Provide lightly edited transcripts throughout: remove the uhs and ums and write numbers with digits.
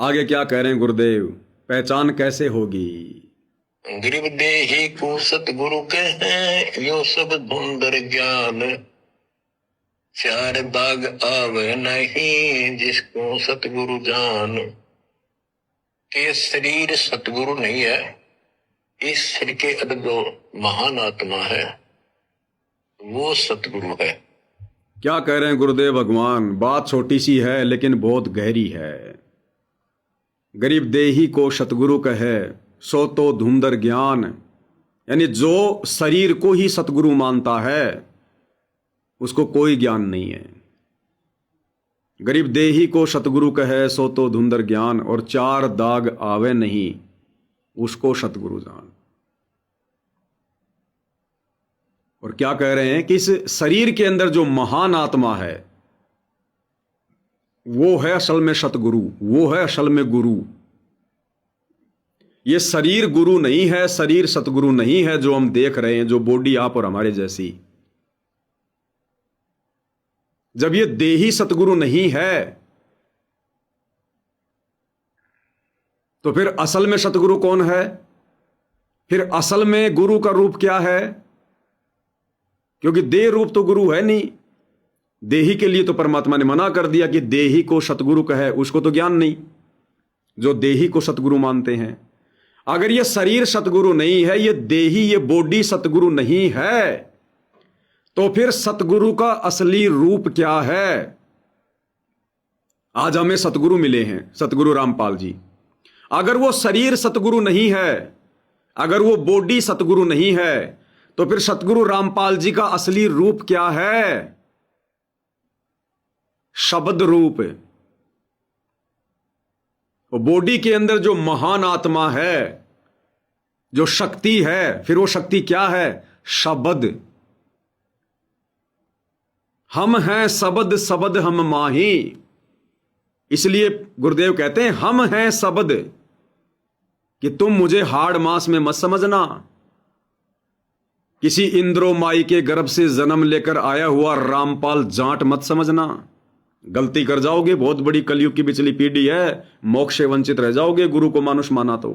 आगे क्या कह रहे हैं गुरुदेव, पहचान कैसे होगी? गरीब देही को सतगुरु कहे, यो सब धुंधर ज्ञान। चार दाग आवे नहीं, जिसको सतगुरु जान। ये शरीर सतगुरु नहीं है, इस शरीर के अंदर जो महान आत्मा है वो सतगुरु है। क्या कह रहे हैं गुरुदेव भगवान? बात छोटी सी है लेकिन बहुत गहरी है। गरीब देही को सतगुरु कहे, सो तो धुंधर ज्ञान। यानी जो शरीर को ही सतगुरु मानता है उसको कोई ज्ञान नहीं है। गरीब देही को सतगुरु कहे, सो तो धुंधर ज्ञान। और चार दाग आवे नहीं, उसको सतगुरु जान। और क्या कह रहे हैं कि इस शरीर के अंदर जो महान आत्मा है वो है असल में सतगुरु, वो है असल में गुरु। ये शरीर गुरु नहीं है, शरीर सतगुरु नहीं है जो हम देख रहे हैं, जो बॉडी आप और हमारे जैसी। जब ये देही सतगुरु नहीं है तो फिर असल में सतगुरु कौन है? फिर असल में गुरु का रूप क्या है? क्योंकि देह रूप तो गुरु है नहीं। देही के लिए तो परमात्मा ने मना कर दिया कि देही को सतगुरु कहे, उसको तो ज्ञान नहीं जो देही को सतगुरु मानते हैं। अगर ये शरीर सतगुरु नहीं है, ये देही, ये बॉडी सतगुरु नहीं है, तो फिर सतगुरु का असली रूप क्या है? आज हमें सतगुरु मिले हैं, सतगुरु रामपाल जी। अगर वो शरीर सतगुरु नहीं है, अगर वो बॉडी सतगुरु नहीं है, तो फिर सतगुरु रामपाल जी का असली रूप क्या है? शब्द रूप। वो बॉडी के अंदर जो महान आत्मा है, जो शक्ति है, फिर वो शक्ति क्या है? शब्द। हम हैं शब्द, शब्द हम माही। इसलिए गुरुदेव कहते हैं हम हैं शब्द, कि तुम मुझे हाड़ मास में मत समझना। किसी इंद्रो माई के गर्भ से जन्म लेकर आया हुआ रामपाल जाट मत समझना। गलती कर जाओगे, बहुत बड़ी कलयुग की पिछली पीढ़ी है, मोक्ष से वंचित रह जाओगे गुरु को मानुष माना तो।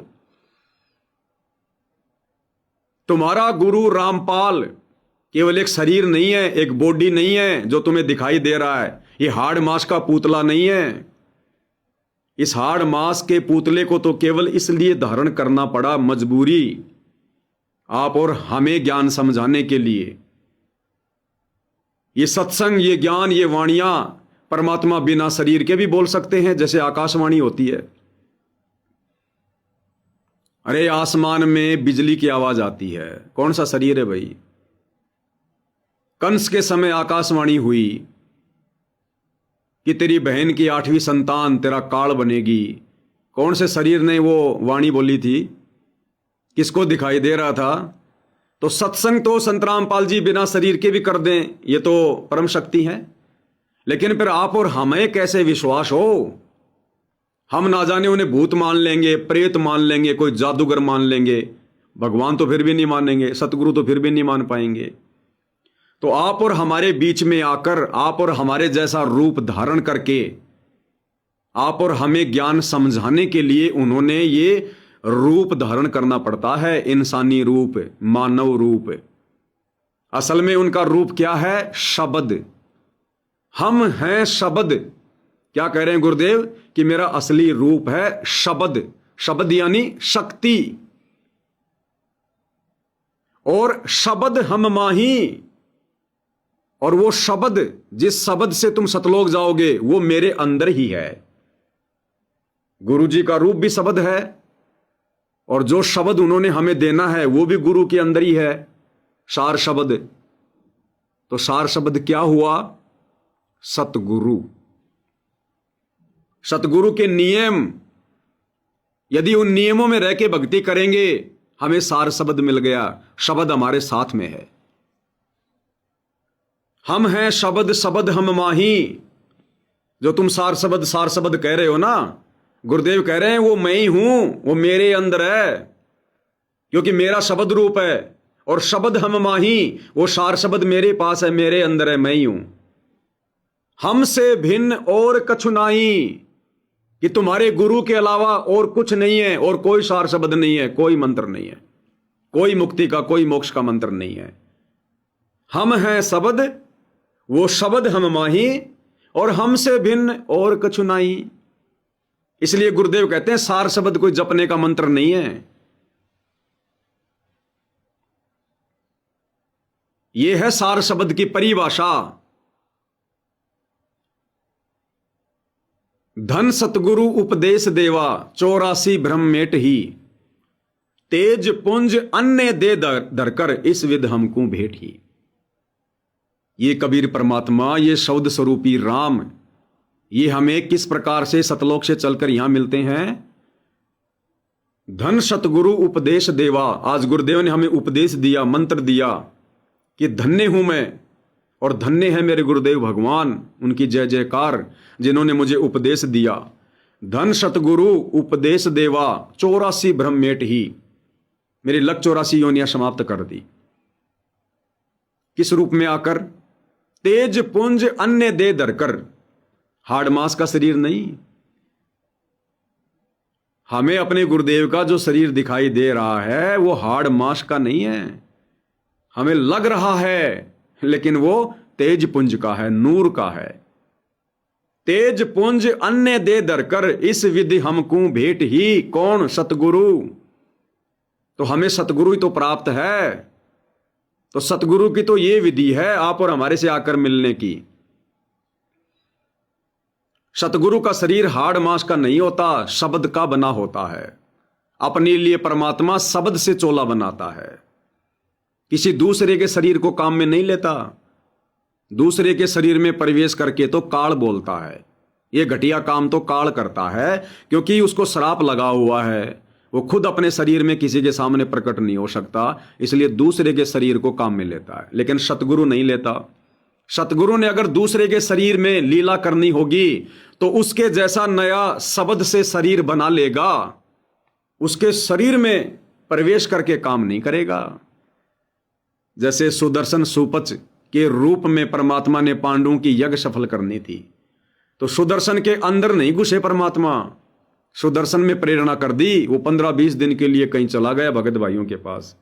तुम्हारा गुरु रामपाल केवल एक शरीर नहीं है, एक बॉडी नहीं है जो तुम्हें दिखाई दे रहा है। ये हाड़ मास का पुतला नहीं है। इस हाड़ मास के पुतले को तो केवल इसलिए धारण करना पड़ा, मजबूरी, आप और हमें ज्ञान समझाने के लिए। ये सत्संग, ये ज्ञान, ये वाणियां परमात्मा बिना शरीर के भी बोल सकते हैं, जैसे आकाशवाणी होती है। अरे आसमान में बिजली की आवाज आती है, कौन सा शरीर है भाई? कंस के समय आकाशवाणी हुई कि तेरी बहन की 8वीं संतान तेरा काल बनेगी। कौन से शरीर ने वो वाणी बोली थी? किसको दिखाई दे रहा था? तो सत्संग तो संत रामपाल जी बिना शरीर के भी कर दें, ये तो परम शक्ति है। लेकिन फिर आप और हमें कैसे विश्वास हो? हम ना जाने उन्हें भूत मान लेंगे, प्रेत मान लेंगे, कोई जादूगर मान लेंगे, भगवान तो फिर भी नहीं मानेंगे, सतगुरु तो फिर भी नहीं मान पाएंगे। तो आप और हमारे बीच में आकर, आप और हमारे जैसा रूप धारण करके, आप और हमें ज्ञान समझाने के लिए उन्होंने ये रूप धारण करना पड़ता है, इंसानी रूप, मानव रूप। असल में उनका रूप क्या है? शब्द। हम हैं शब्द। क्या कह रहे हैं गुरुदेव? कि मेरा असली रूप है शब्द। शब्द यानी शक्ति। और शब्द हम माही। और वो शब्द, जिस शब्द से तुम सतलोक जाओगे, वो मेरे अंदर ही है। गुरु जी का रूप भी शब्द है, और जो शब्द उन्होंने हमें देना है वो भी गुरु के अंदर ही है, सार शब्द। तो सार शब्द क्या हुआ? सतगुरु। सतगुरु के नियम, यदि उन नियमों में रह के भक्ति करेंगे, हमें सार शब्द मिल गया। शब्द हमारे साथ में है। हम हैं शब्द, शब्द हम माही। जो तुम सार शब्द कह रहे हो ना, गुरुदेव कह रहे हैं वो मैं ही हूं, वो मेरे अंदर है, क्योंकि मेरा शब्द रूप है। और शब्द हम माही, वो सार शब्द मेरे पास है, मेरे अंदर है, मैं ही हूं। हमसे भिन्न और कछु नाही। कि तुम्हारे गुरु के अलावा और कुछ नहीं है, और कोई सार शब्द नहीं है, कोई मंत्र नहीं है, कोई मुक्ति का, कोई मोक्ष का मंत्र नहीं है। हम हैं शब्द, वो शब्द हम माही, और हमसे भिन्न और कछु नहीं। इसलिए गुरुदेव कहते हैं सार शब्द कोई जपने का मंत्र नहीं है। यह है सार शब्द की परिभाषा। धन सतगुरु उपदेश देवा, 84 ब्रह्म मेट ही, तेज पुंज अन्य दे धरकर, इस विध हमको भेंट ही। ये कबीर परमात्मा, ये शब्द स्वरूपी राम, ये हमें किस प्रकार से सतलोक से चलकर यहां मिलते हैं। धन सतगुरु उपदेश देवा, आज गुरुदेव ने हमें उपदेश दिया, मंत्र दिया कि धन्य हूं मैं, और धन्य है मेरे गुरुदेव भगवान, उनकी जय जयकार, जिन्होंने मुझे उपदेश दिया। धन सतगुरु उपदेश देवा, 84 ब्रह्म मेट ही, मेरी लग 84 योनियां समाप्त कर दी। किस रूप में आकर? तेज पुंज अन्य दे धरकर, हाड़ मांस का शरीर नहीं। हमें अपने गुरुदेव का जो शरीर दिखाई दे रहा है वो हाड़ मांस का नहीं है। हमें लग रहा है लेकिन वो तेज पुंज का है, नूर का है। तेज पुंज अन्य दे धरकर, इस विधि हमको भेंट ही। कौन? सतगुरु। तो हमें सतगुरु ही तो प्राप्त है। तो सतगुरु की तो ये विधि है आप और हमारे से आकर मिलने की। सतगुरु का शरीर हाड़ मांस का नहीं होता, शब्द का बना होता है। अपने लिए परमात्मा शब्द से चोला बनाता है, किसी दूसरे के शरीर को काम में नहीं लेता। दूसरे के शरीर में प्रवेश करके तो काल बोलता है। ये घटिया काम तो काल करता है, क्योंकि उसको श्राप लगा हुआ है। वो खुद अपने शरीर में किसी के सामने प्रकट नहीं हो सकता, इसलिए दूसरे के शरीर को काम में लेता है। लेकिन सतगुरु नहीं लेता। सतगुरु ने अगर दूसरे के शरीर में लीला करनी होगी तो उसके जैसा नया शब्द से शरीर बना लेगा, उसके शरीर में प्रवेश करके काम नहीं करेगा। जैसे सुदर्शन सुपच के रूप में परमात्मा ने पांडवों की यज्ञ सफल करनी थी, तो सुदर्शन के अंदर नहीं घुसे परमात्मा, सुदर्शन में प्रेरणा कर दी। वो 15-20 दिन के लिए कहीं चला गया भगत भाइयों के पास।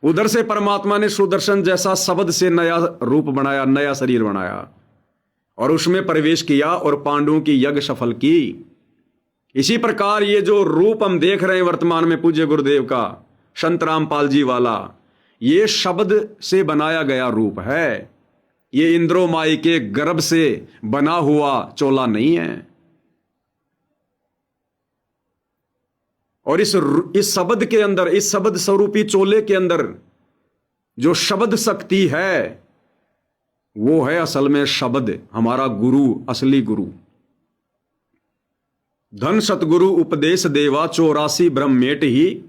उधर से परमात्मा ने सुदर्शन जैसा शब्द से नया रूप बनाया, नया शरीर बनाया, और उसमें प्रवेश किया और पांडवों की यज्ञ सफल की। इसी प्रकार ये जो रूप हम देख रहे हैं वर्तमान में पूज्य गुरुदेव का, संत रामपाल जी वाला, ये शब्द से बनाया गया रूप है। ये इंद्रो माई के गर्भ से बना हुआ चोला नहीं है। और इस शब्द के अंदर, इस शब्द स्वरूपी चोले के अंदर जो शब्द शक्ति है, वो है असल में शब्द, हमारा गुरु, असली गुरु। धन सतगुरु उपदेश देवा, 84 ब्रह्म मेट ही,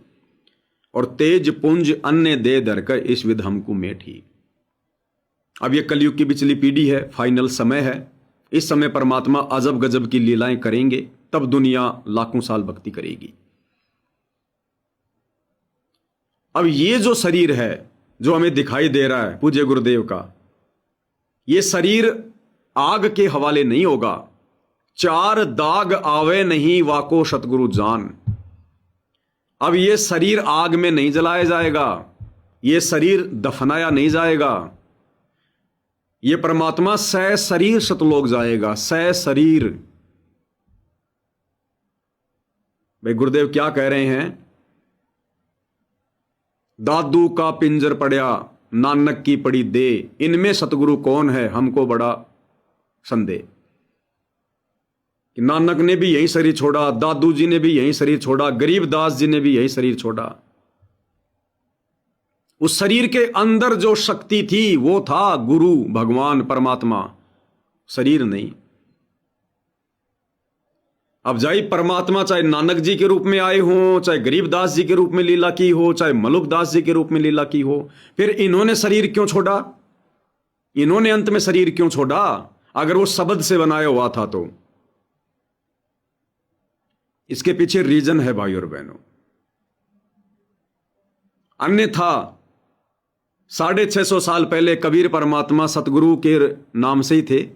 और तेज पुंज अन्य दे धरकर, इस विध हमको मेट ही। अब ये कलयुग की बिचली पीढ़ी है, फाइनल समय है। इस समय परमात्मा अजब गजब की लीलाएं करेंगे, तब दुनिया लाखों साल भक्ति करेगी। अब ये जो शरीर है जो हमें दिखाई दे रहा है पूज्य गुरुदेव का, ये शरीर आग के हवाले नहीं होगा। 4 दाग आवे नहीं वाको सतगुरु जान। अब ये शरीर आग में नहीं जलाया जाएगा, ये शरीर दफनाया नहीं जाएगा। ये परमात्मा सह शरीर सतलोक जाएगा, सह शरीर। भाई गुरुदेव क्या कह रहे हैं? दादू का पिंजर पड़या, नानक की पड़ी दे, इनमें सतगुरु कौन है हमको बड़ा संदेह। कि नानक ने भी यही शरीर छोड़ा, दादू जी ने भी यही शरीर छोड़ा, गरीबदास जी ने भी यही शरीर छोड़ा। उस शरीर के अंदर जो शक्ति थी वो था गुरु, भगवान, परमात्मा, शरीर नहीं। अब जाई परमात्मा चाहे नानक जी के रूप में आए हों, चाहे गरीबदास जी के रूप में लीला की हो, चाहे मलुकदास जी के रूप में लीला की हो, फिर इन्होंने शरीर क्यों छोड़ा? इन्होंने अंत में शरीर क्यों छोड़ा अगर वो शब्द से बनाया हुआ था तो? इसके पीछे रीजन है भाई और बहनों। अन्यथा 650 साल पहले कबीर परमात्मा सतगुरु के नाम से ही थे,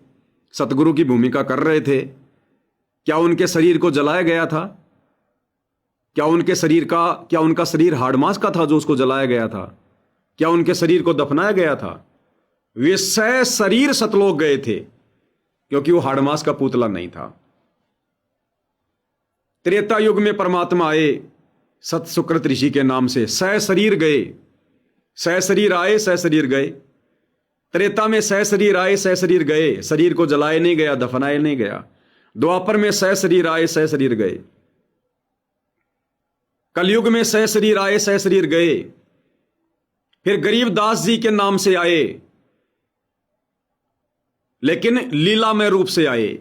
सतगुरु की भूमिका कर रहे थे। क्या उनके शरीर को जलाया गया था? क्या उनका शरीर हाड़ मांस का था जो उसको जलाया गया था? क्या उनके शरीर को दफनाया गया था? वे शरीर सतलोक गए थे क्योंकि वो हाड़ मांस का पुतला नहीं था। त्रेता युग में परमात्मा आए सत सुकृत ऋषि के नाम से, शरीर गए, शरीर आए, शरीर गए। त्रेता में शरीर आए, शरीर गए, शरीर को जलाए नहीं गया, दफनाए नहीं गया। द्वापर में शरीर आए, शरीर गए। कलयुग में शरीर आए, शरीर गए। फिर गरीबदास जी के नाम से आए, लेकिन लीलामय रूप से आए,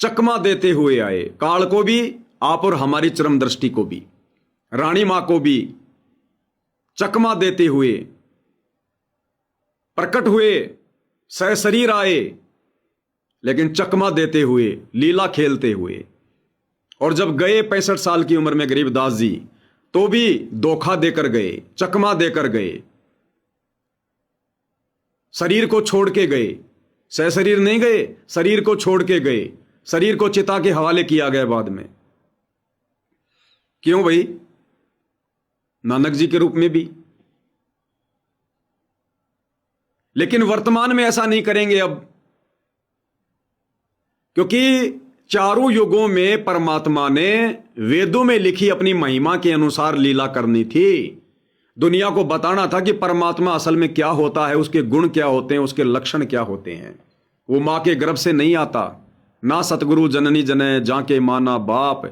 चकमा देते हुए आए। काल को भी, आप और हमारी चरम दृष्टि को भी, रानी मां को भी चकमा देते हुए प्रकट हुए, शरीर आए, लेकिन चकमा देते हुए, लीला खेलते हुए। और जब गए 65 साल की उम्र में गरीबदास जी, तो भी धोखा देकर गए, चकमा देकर गए, शरीर को छोड़ के गए। शरीर नहीं गए, शरीर को छोड़ के गए। शरीर को चिता के हवाले किया गया बाद में। क्यों भाई? नानक जी के रूप में भी। लेकिन वर्तमान में ऐसा नहीं करेंगे अब, क्योंकि चारों युगों में परमात्मा ने वेदों में लिखी अपनी महिमा के अनुसार लीला करनी थी। दुनिया को बताना था कि परमात्मा असल में क्या होता है, उसके गुण क्या होते हैं, उसके लक्षण क्या होते हैं। वो मां के गर्भ से नहीं आता। ना सतगुरु जननी जने जाके माना बाप,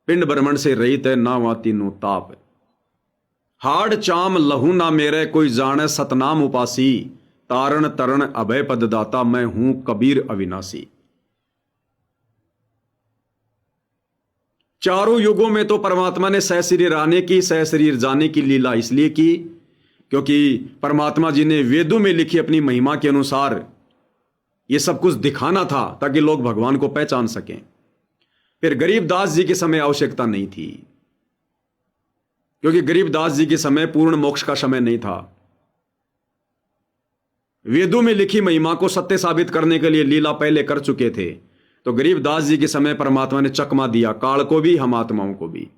पिंड ब्रह्मण से रहित है ना वाती नु ताप। हाड़ चाम लहू ना मेरे कोई जाने सतनाम उपासी, तारण तरण अभय पद दाता मैं हूं कबीर अविनाशी। चारों युगों में तो परमात्मा ने शरीर आने की, शरीर जाने की लीला इसलिए की क्योंकि परमात्मा जी ने वेदों में लिखी अपनी महिमा के अनुसार ये सब कुछ दिखाना था ताकि लोग भगवान को पहचान सकें। फिर गरीबदास जी के समय आवश्यकता नहीं थी, क्योंकि गरीबदास जी के समय पूर्ण मोक्ष का समय नहीं था। वेदों में लिखी महिमा को सत्य साबित करने के लिए लीला पहले कर चुके थे। तो गरीबदास जी के समय परमात्मा ने चकमा दिया, काल को भी, हम आत्माओं को भी।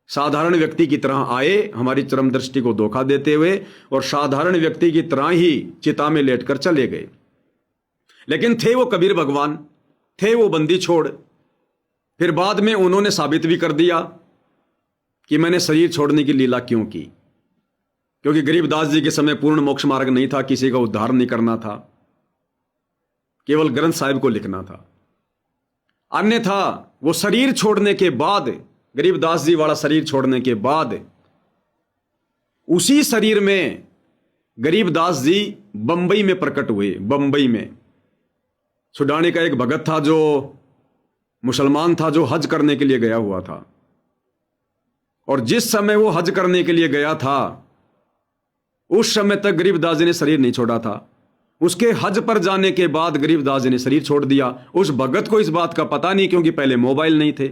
साधारण व्यक्ति की तरह आए, हमारी चरम दृष्टि को धोखा देते हुए, और साधारण व्यक्ति की तरह ही चिता में लेटकर चले गए। लेकिन थे वो कबीर भगवान, थे वो बंदी छोड़। फिर बाद में उन्होंने साबित भी कर दिया कि मैंने शरीर छोड़ने की लीला क्यों की। क्योंकि गरीबदास जी के समय पूर्ण मोक्ष मार्ग नहीं था, किसी का उद्धार नहीं करना था, केवल ग्रंथ साहिब को लिखना था। अन्यथा वो शरीर छोड़ने के बाद, गरीबदास जी वाला शरीर छोड़ने के बाद, उसी शरीर में गरीबदास जी बंबई में प्रकट हुए। बंबई में सुडानी का एक भगत था जो मुसलमान था, जो हज करने के लिए गया हुआ था। और जिस समय वो हज करने के लिए गया था, उस समय तक गरीबदास जी ने शरीर नहीं छोड़ा था। उसके हज पर जाने के बाद गरीबदास जी ने शरीर छोड़ दिया। उस भगत को इस बात का पता नहीं, क्योंकि पहले मोबाइल नहीं थे।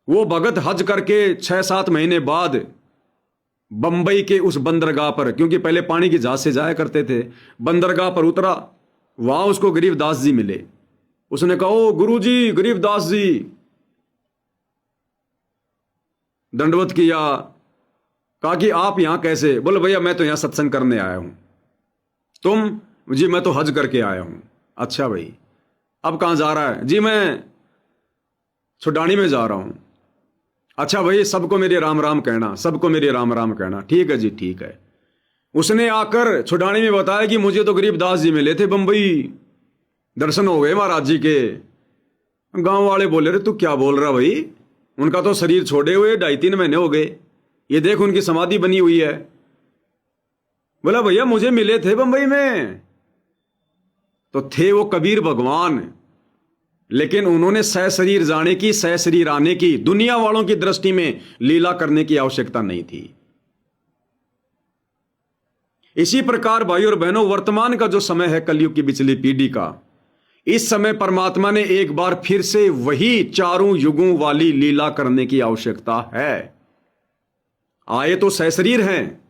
वो भगत हज करके 6-7 महीने बाद बंबई के उस बंदरगाह पर, क्योंकि पहले पानी की जहाज से जाया करते थे, बंदरगाह पर उतरा। वहां उसको गरीबदास जी मिले। उसने कहा, ओ गुरु जी, गरीबदास जी। दंडवत किया, कहा कि आप यहां कैसे? बोले भैया मैं तो यहां सत्संग करने आया हूं। तुम? जी मैं तो हज करके आया हूं। अच्छा भाई, अब कहां जा रहा है? जी मैं छुडानी में जा रहा हूं। अच्छा भाई, सबको मेरे राम राम कहना, सबको मेरे राम राम कहना। ठीक है जी, ठीक है। उसने आकर छुडानी में बताया कि मुझे तो गरीबदास जी मिले थे बंबई, दर्शन हो गए महाराज जी के। गांव वाले बोले, रे तू क्या बोल रहा भाई? उनका तो शरीर छोड़े हुए 2.5-3 महीने हो गए, ये देख उनकी समाधि बनी हुई है। बोला भैया मुझे मिले थे बंबई में। तो थे वो कबीर भगवान, लेकिन उन्होंने शरीर जाने की, शरीर आने की, दुनिया वालों की दृष्टि में लीला करने की आवश्यकता नहीं थी। इसी प्रकार भाई और बहनों, वर्तमान का जो समय है कलयुग की पिछली पीढ़ी का, इस समय परमात्मा ने एक बार फिर से वही चारों युगों वाली लीला करने की आवश्यकता है। आए तो सशरीर हैं,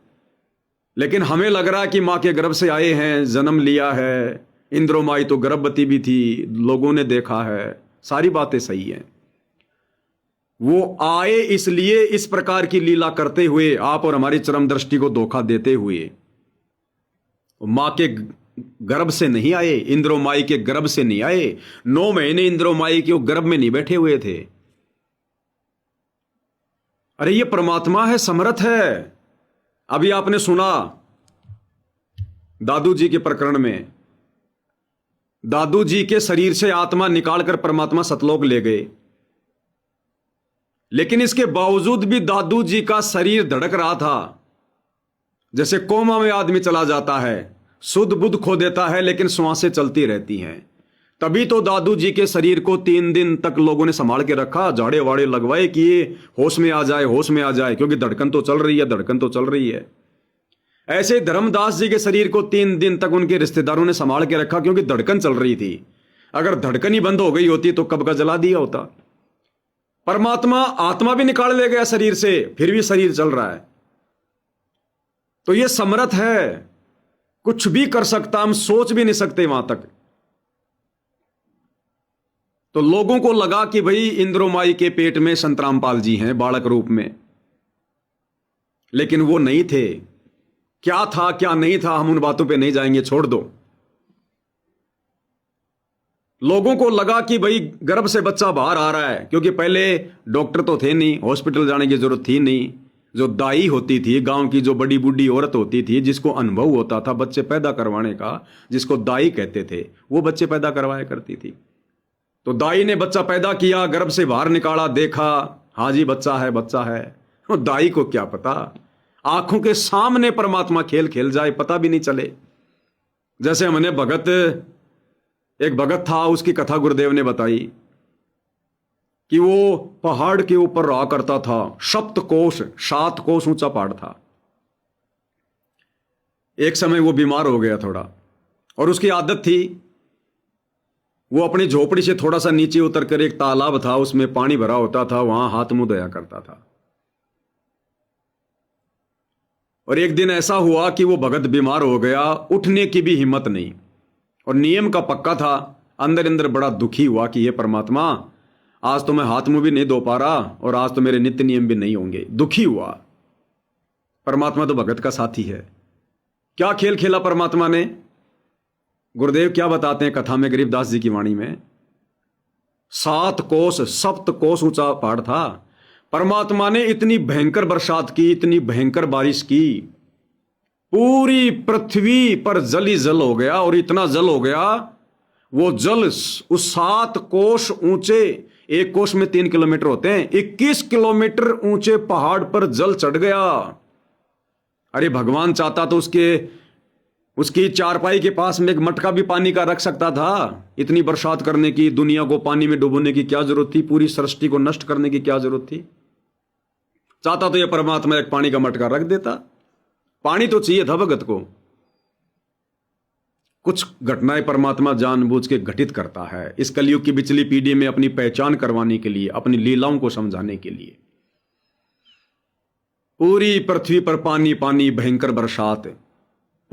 लेकिन हमें लग रहा है कि मां के गर्भ से आए हैं, जन्म लिया है, इंद्रोमाई तो गर्भवती भी थी, लोगों ने देखा है, सारी बातें सही हैं। वो आए इसलिए इस प्रकार की लीला करते हुए, आप और हमारी चरम दृष्टि को धोखा देते हुए। मां के गर्भ से नहीं आए, इंद्रोमाई के गर्भ से नहीं आए। 9 महीने इंद्रोमाई के वो गर्भ में नहीं बैठे हुए थे। अरे ये परमात्मा है, समर्थ है। अभी आपने सुना दादू जी के प्रकरण में, दादू जी के शरीर से आत्मा निकालकर परमात्मा सतलोक ले गए, लेकिन इसके बावजूद भी दादू जी का शरीर धड़क रहा था। जैसे कोमा में आदमी चला जाता है, शुद्ध बुद्ध खो देता है, लेकिन श्वासें चलती रहती हैं। तभी तो दादू जी के शरीर को 3 दिन तक लोगों ने संभाल के रखा, झाड़े वाड़े लगवाए कि ये होश में आ जाए, होश में आ जाए, क्योंकि धड़कन तो चल रही है, धड़कन तो चल रही है। ऐसे धर्मदास जी के शरीर को 3 दिन तक उनके रिश्तेदारों ने संभाल के रखा, क्योंकि धड़कन चल रही थी। अगर धड़कन ही बंद हो गई होती तो कब का जला दिया होता। परमात्मा आत्मा भी निकाल ले गया शरीर से, फिर भी शरीर चल रहा है। तो ये समर्थ है, कुछ भी कर सकता, हम सोच भी नहीं सकते वहां तक। तो लोगों को लगा कि भाई इंद्रोमाई के पेट में संतरामपाल जी हैं बालक रूप में, लेकिन वो नहीं थे। क्या था क्या नहीं था, हम उन बातों पे नहीं जाएंगे, छोड़ दो। लोगों को लगा कि भाई गर्भ से बच्चा बाहर आ रहा है, क्योंकि पहले डॉक्टर तो थे नहीं, हॉस्पिटल जाने की जरूरत थी नहीं। जो दाई होती थी, गांव की जो बड़ी बूढ़ी औरत होती थी, जिसको अनुभव होता था बच्चे पैदा करवाने का, जिसको दाई कहते थे, वो बच्चे पैदा करवाया करती थी। तो दाई ने बच्चा पैदा किया, गर्भ से बाहर निकाला, देखा हाँ जी बच्चा है, बच्चा है। और दाई को क्या पता, आंखों के सामने परमात्मा खेल खेल जाए, पता भी नहीं चले। जैसे हमने एक भगत था, उसकी कथा गुरुदेव ने बताई कि वो पहाड़ के ऊपर रहा करता था। 7 कोस ऊंचा पहाड़ था। एक समय वो बीमार हो गया थोड़ा, और उसकी आदत थी, वो अपनी झोपड़ी से थोड़ा सा नीचे उतरकर एक तालाब था, उसमें पानी भरा होता था, वहां हाथ मुंह धोया करता था। और एक दिन ऐसा हुआ कि वो भगत बीमार हो गया, उठने की भी हिम्मत नहीं, और नियम का पक्का था। अंदर अंदर बड़ा दुखी हुआ कि ये परमात्मा, आज तो मैं हाथ मुंह भी नहीं धो पा रहा, और आज तो मेरे नित्य नियम भी नहीं होंगे। दुखी हुआ। परमात्मा तो भगत का साथी है। क्या खेल खेला परमात्मा ने, गुरुदेव क्या बताते हैं कथा में, गरीबदास जी की वाणी में। 7 कोस ऊंचा पहाड़ था। परमात्मा ने इतनी भयंकर बरसात की, इतनी भयंकर बारिश की, पूरी पृथ्वी पर जल ही जल हो गया। और इतना जल हो गया, वो जल उस 7 कोस ऊंचे, एक कोस में 3 किलोमीटर होते हैं, 21 किलोमीटर ऊंचे पहाड़ पर जल चढ़ गया। अरे भगवान चाहता तो उसकी चारपाई के पास में एक मटका भी पानी का रख सकता था। इतनी बरसात करने की, दुनिया को पानी में डुबोने की क्या जरूरत थी, पूरी सृष्टि को नष्ट करने की क्या जरूरत थी। चाहता तो यह परमात्मा एक पानी का मटका रख देता। पानी तो चाहिए था भगत को। कुछ घटनाएं परमात्मा जानबूझ के घटित करता है इस कलयुग की बिचली पीढ़ी में, अपनी पहचान करवाने के लिए, अपनी लीलाओं को समझाने के लिए। पूरी पृथ्वी पर पानी पानी, भयंकर बरसात,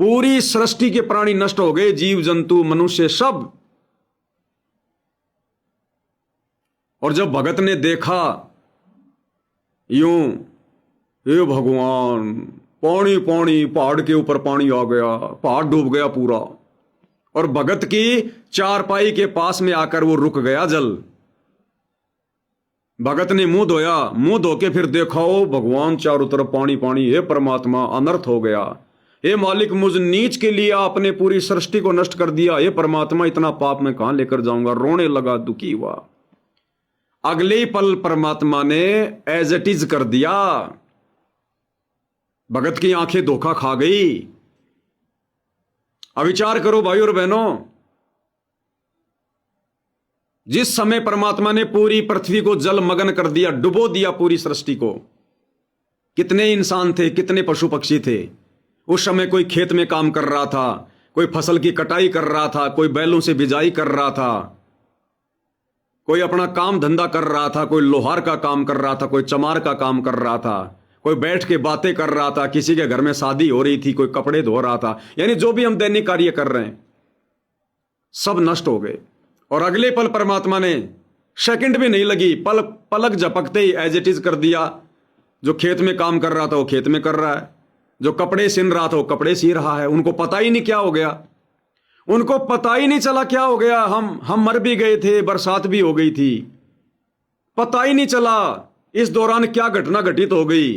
पूरी सृष्टि के प्राणी नष्ट हो गए, जीव जंतु मनुष्य सब। और जब भगत ने देखा यूं, हे भगवान, पानी पानी, पहाड़ के ऊपर पानी आ गया, पहाड़ डूब गया पूरा, और भगत की चारपाई के पास में आकर वो रुक गया जल। भगत ने मुंह धोया, मुंह धो के फिर देखा, ओ भगवान, चारों तरफ पानी पानी। हे परमात्मा, अनर्थ हो गया। हे मालिक, मुझ नीच के लिए आपने पूरी सृष्टि को नष्ट कर दिया। हे परमात्मा, इतना पाप मैं कहां लेकर जाऊंगा। रोने लगा, दुखी हुआ। अगले ही पल परमात्मा ने एज इट इज कर दिया। भगत की आंखें धोखा खा गई। अब विचार करो भाई और बहनों, जिस समय परमात्मा ने पूरी पृथ्वी को जलमग्न कर दिया, डुबो दिया पूरी सृष्टि को, कितने इंसान थे, कितने पशु पक्षी थे। उस समय कोई खेत में काम कर रहा था, कोई फसल की कटाई कर रहा था, कोई बैलों से बिजाई कर रहा था, कोई अपना काम धंधा कर रहा था, कोई लोहार का काम कर रहा था, कोई चमार का काम कर रहा था, कोई बैठ के बातें कर रहा था, किसी के घर में शादी हो रही थी, कोई कपड़े धो रहा था। यानी जो भी हम दैनिक कार्य कर रहे हैं, सब नष्ट हो गए। और अगले पल परमात्मा ने, सेकंड भी नहीं लगी, पलक झपकते ही एज इट इज कर दिया। जो खेत में काम कर रहा था वो खेत में कर रहा है, जो कपड़े सिल रहा था वो कपड़े सी रहा है। उनको पता ही नहीं क्या हो गया, उनको पता ही नहीं चला क्या हो गया। हम मर भी गए थे, बरसात भी हो गई थी, पता ही नहीं चला इस दौरान क्या घटना घटित हो गई।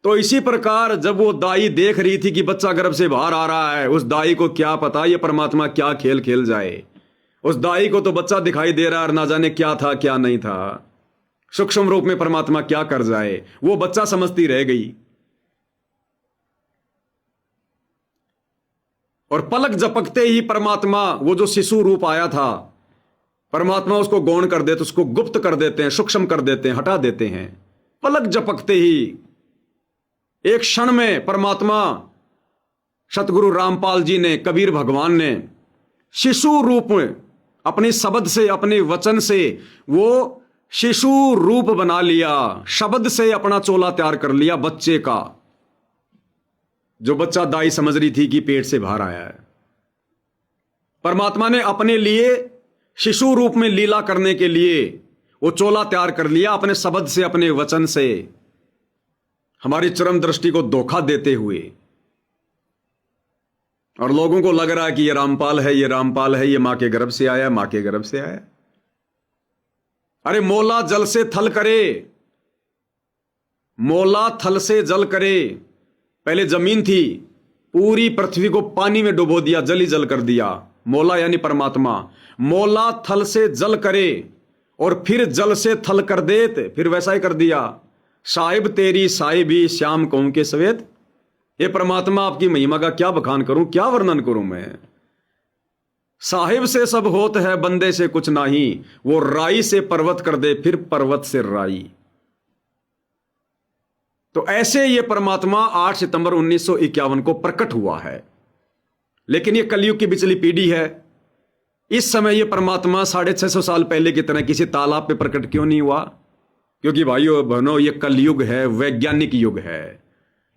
तो इसी प्रकार जब वो दाई देख रही थी कि बच्चा गर्भ से बाहर आ रहा है, उस दाई को क्या पता ये परमात्मा क्या खेल खेल जाए। उस दाई को तो बच्चा दिखाई दे रहा है और ना जाने क्या था क्या नहीं था, सूक्ष्म रूप में परमात्मा क्या कर जाए, वो बच्चा समझती रह गई। और पलक झपकते ही परमात्मा, वो जो शिशु रूप आया था, परमात्मा उसको गौण कर देते, उसको गुप्त कर देते हैं, सूक्ष्म कर देते हैं, हटा देते हैं। पलक झपकते ही एक क्षण में परमात्मा, सतगुरु रामपाल जी ने, कबीर भगवान ने शिशु रूप में अपने शब्द से, अपने वचन से वो शिशु रूप बना लिया। शब्द से अपना चोला तैयार कर लिया बच्चे का, जो बच्चा दाई समझ रही थी कि पेट से बाहर आया है। परमात्मा ने अपने लिए शिशु रूप में लीला करने के लिए वो चोला तैयार कर लिया, अपने शब्द से, अपने वचन से, हमारी चरम दृष्टि को धोखा देते हुए। और लोगों को लग रहा है कि ये रामपाल है, ये रामपाल है, ये मां के गर्भ से आया, मां के गर्भ से आया। अरे मोला जल से थल करे, मोला थल से जल करे। पहले जमीन थी, पूरी पृथ्वी को पानी में डुबो दिया, जल ही जल कर दिया। मोला यानी परमात्मा, मोला थल से जल करे और फिर जल से थल कर देत, फिर वैसा ही कर दिया। साहिब तेरी साहिबी श्याम कौम के सवेत। ये परमात्मा आपकी महिमा का क्या बखान करूं, क्या वर्णन करूं मैं। साहिब से सब होत है, बंदे से कुछ नहीं। वो राई से पर्वत कर दे, फिर पर्वत से राई। तो ऐसे ये परमात्मा 8 सितंबर 1951 को प्रकट हुआ है। लेकिन ये कलयुग की बिचली पीढ़ी है। इस समय ये परमात्मा 650 साल पहले की तरह किसी तालाब पे प्रकट क्यों नहीं हुआ? क्योंकि भाइयों बहनों, ये कलयुग है, वैज्ञानिक युग है।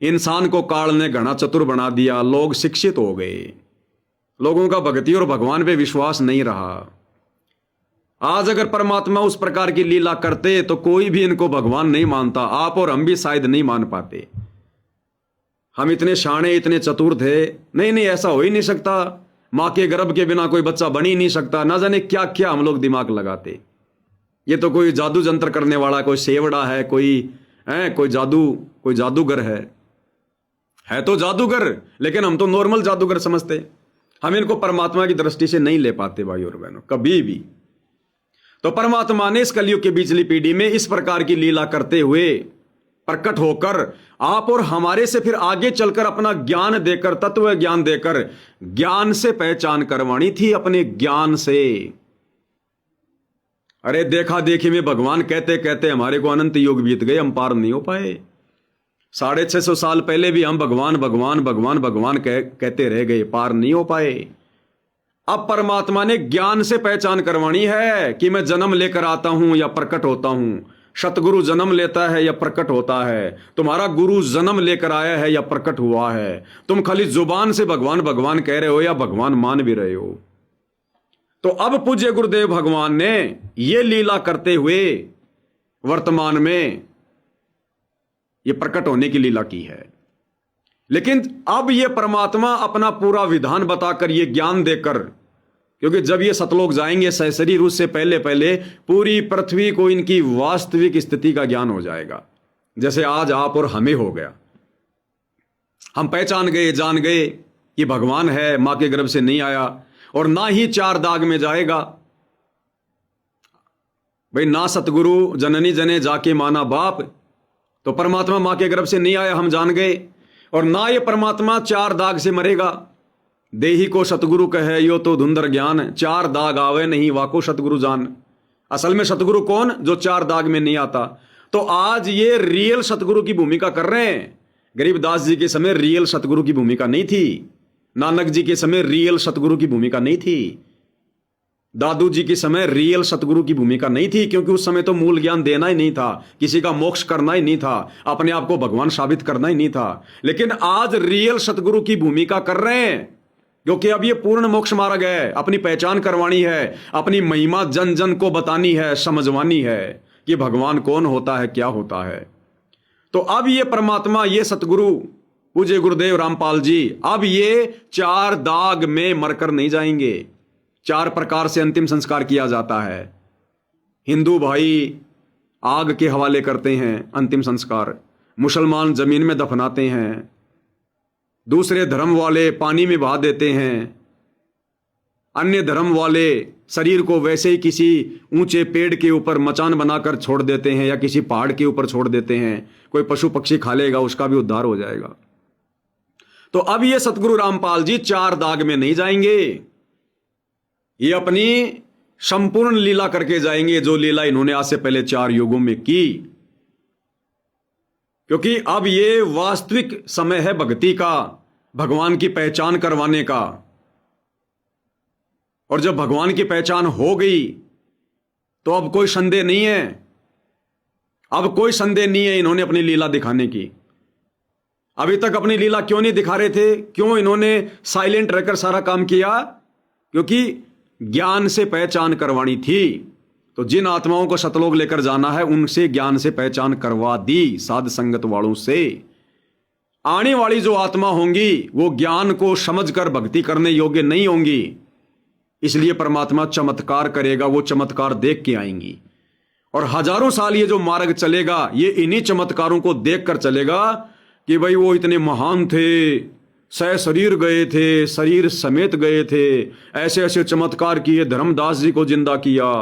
इंसान को काल ने घना चतुर बना दिया, लोग शिक्षित हो गए, लोगों का भक्ति और भगवान पे विश्वास नहीं रहा। आज अगर परमात्मा उस प्रकार की लीला करते तो कोई भी इनको भगवान नहीं मानता। आप और हम भी शायद नहीं मान पाते। हम इतने शाणे, इतने चतुर थे। नहीं, ऐसा हो ही नहीं सकता। मां के गर्भ के बिना कोई बच्चा बन ही नहीं सकता। ना जाने क्या क्या हम लोग दिमाग लगाते। ये तो कोई जादू जंत्र करने वाला, कोई सेवड़ा है, कोई जादूगर है तो जादूगर, लेकिन हम तो नॉर्मल जादूगर समझते। हम इनको परमात्मा की दृष्टि से नहीं ले पाते भाई और बहनों, कभी भी। तो परमात्मा ने इस कलयुग के बिचली पीढ़ी में इस प्रकार की लीला करते हुए प्रकट होकर आप और हमारे से फिर आगे चलकर अपना ज्ञान देकर, तत्व ज्ञान देकर, ज्ञान से पहचान करवानी थी, अपने ज्ञान से। अरे देखा देखी में भगवान कहते कहते हमारे को अनंत युग बीत गए, हम पार नहीं हो पाए। 650 साल पहले भी हम भगवान भगवान भगवान भगवान कहते रह गए, पार नहीं हो पाए। अब परमात्मा ने ज्ञान से पहचान करवानी है कि मैं जन्म लेकर आता हूं या प्रकट होता हूं। सतगुरु जन्म लेता है या प्रकट होता है। तुम्हारा गुरु जन्म लेकर आया है या प्रकट हुआ है। तुम खाली जुबान से भगवान भगवान कह रहे हो या भगवान मान भी रहे हो। तो अब पूज्य गुरुदेव भगवान ने यह लीला करते हुए वर्तमान में यह प्रकट होने की लीला की है। लेकिन अब यह परमात्मा अपना पूरा विधान बताकर, यह ज्ञान देकर, क्योंकि जब ये सतलोक जाएंगे सहशरीर, उससे पहले पहले पूरी पृथ्वी को इनकी वास्तविक स्थिति का ज्ञान हो जाएगा, जैसे आज आप और हमें हो गया। हम पहचान गए, जान गए कि भगवान है, मां के गर्भ से नहीं आया और ना ही 4 दाग में जाएगा। भाई ना सतगुरु जननी जने जाके माना बाप, तो परमात्मा मां के गर्भ से नहीं आया, हम जान गए। और ना ये परमात्मा 4 दाग से मरेगा। देही को सतगुरु कहे यो तो धुंधर ज्ञान, 4 दाग आवे नहीं वाको सतगुरु जान। असल में सतगुरु कौन? जो 4 दाग में नहीं आता। तो आज ये रियल सतगुरु की भूमिका कर रहे हैं। गरीबदास जी के समय रियल सतगुरु की भूमिका नहीं थी। नानक जी के समय रियल सतगुरु की भूमिका नहीं थी। दादू जी के समय रियल सतगुरु की भूमिका नहीं थी, क्योंकि उस समय तो मूल ज्ञान देना ही नहीं था, किसी का मोक्ष करना ही नहीं था, अपने आप को भगवान साबित करना ही नहीं था। लेकिन आज रियल सतगुरु की भूमिका कर रहे हैं क्योंकि अब ये पूर्ण मोक्ष मार्ग है, अपनी पहचान करवानी है, अपनी महिमा जन जन को बतानी है, समझवानी है कि भगवान कौन होता है, क्या होता है। तो अब ये परमात्मा, ये सतगुरु पूज्य गुरुदेव रामपाल जी, अब ये 4 दाग में मरकर नहीं जाएंगे। 4 प्रकार से अंतिम संस्कार किया जाता है। हिंदू भाई आग के हवाले करते हैं अंतिम संस्कार, मुसलमान जमीन में दफनाते हैं, दूसरे धर्म वाले पानी में बहा देते हैं, अन्य धर्म वाले शरीर को वैसे ही किसी ऊंचे पेड़ के ऊपर मचान बनाकर छोड़ देते हैं या किसी पहाड़ के ऊपर छोड़ देते हैं, कोई पशु पक्षी खा लेगा, उसका भी उद्धार हो जाएगा। तो अब ये सतगुरु रामपाल जी 4 दाग में नहीं जाएंगे, ये अपनी संपूर्ण लीला करके जाएंगे, जो लीला इन्होंने आज से पहले 4 युगों में की। क्योंकि अब ये वास्तविक समय है भक्ति का, भगवान की पहचान करवाने का। और जब भगवान की पहचान हो गई तो अब कोई संदेह नहीं है, अब कोई संदेह नहीं है इन्होंने अपनी लीला दिखाने की। अभी तक अपनी लीला क्यों नहीं दिखा रहे थे, क्यों इन्होंने साइलेंट रहकर सारा काम किया? क्योंकि ज्ञान से पहचान करवानी थी। तो जिन आत्माओं को सतलोक लेकर जाना है उनसे ज्ञान से पहचान करवा दी, साध संगत वालों से। आने वाली जो आत्मा होंगी वो ज्ञान को समझकर भक्ति करने योग्य नहीं होंगी, इसलिए परमात्मा चमत्कार करेगा, वो चमत्कार देख के आएंगी। और हजारों साल ये जो मार्ग चलेगा ये इन्हीं चमत्कारों को देखकर चलेगा कि भाई वो इतने महान थे, सह शरीर गए थे, शरीर समेत गए थे, ऐसे ऐसे चमत्कार किए, धर्मदास जी को जिंदा किया,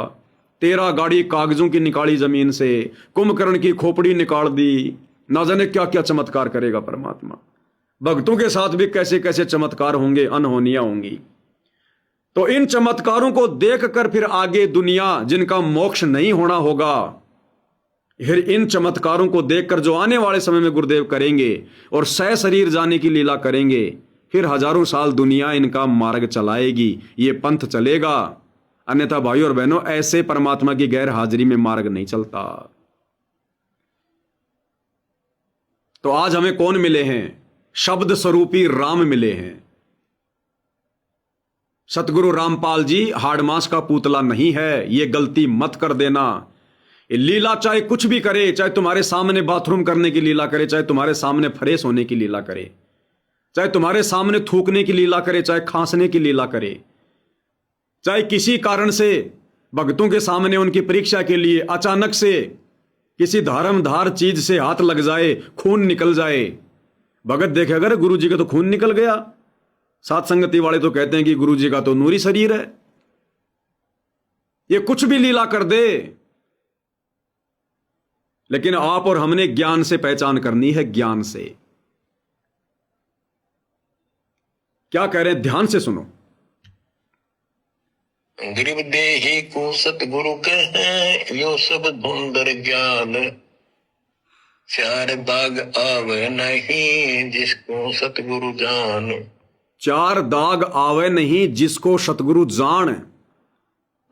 13 गाड़ी कागजों की निकाली जमीन से, कुंभकर्ण की खोपड़ी निकाल दी, ना जाने क्या क्या चमत्कार करेगा परमात्मा। भक्तों के साथ भी कैसे कैसे चमत्कार होंगे, अनहोनियां होंगी। तो इन चमत्कारों को देखकर फिर आगे दुनिया जिनका मोक्ष नहीं होना होगा, फिर इन चमत्कारों को देखकर जो आने वाले समय में गुरुदेव करेंगे और सह शरीर जाने की लीला करेंगे, फिर हजारों साल दुनिया इनका मार्ग चलाएगी, ये पंथ चलेगा। अन्यथा भाइयों और बहनों, ऐसे परमात्मा की गैर हाजिरी में मार्ग नहीं चलता। तो आज हमें कौन मिले हैं? शब्द स्वरूपी राम मिले हैं। सतगुरु रामपाल जी हाड़मास का पुतला नहीं है, ये गलती मत कर देना। लीला चाहे कुछ भी करे, चाहे तुम्हारे सामने बाथरूम करने की लीला करे, चाहे तुम्हारे सामने फ्रेश होने की लीला करे, चाहे तुम्हारे सामने थूकने की लीला करे, चाहे खांसने की लीला करे, चाहे किसी कारण से भक्तों के सामने उनकी परीक्षा के लिए अचानक से किसी धारमधार चीज से हाथ लग जाए, खून निकल जाए। भगत देखे अगर गुरु जी का तो खून निकल गया, साथ संगति वाले तो कहते हैं कि गुरु जी का तो नूरी शरीर है। ये कुछ भी लीला कर दे, लेकिन आप और हमने ज्ञान से पहचान करनी है, ज्ञान से। क्या कह रहे हैं, ध्यान से सुनो। गरीब देही को सतगुरु कहे, यो सब धुंधर ज्ञान, 4 दाग आवे नहीं जिसको सतगुरु जान। 4 दाग आवे नहीं जिसको सतगुरु जान।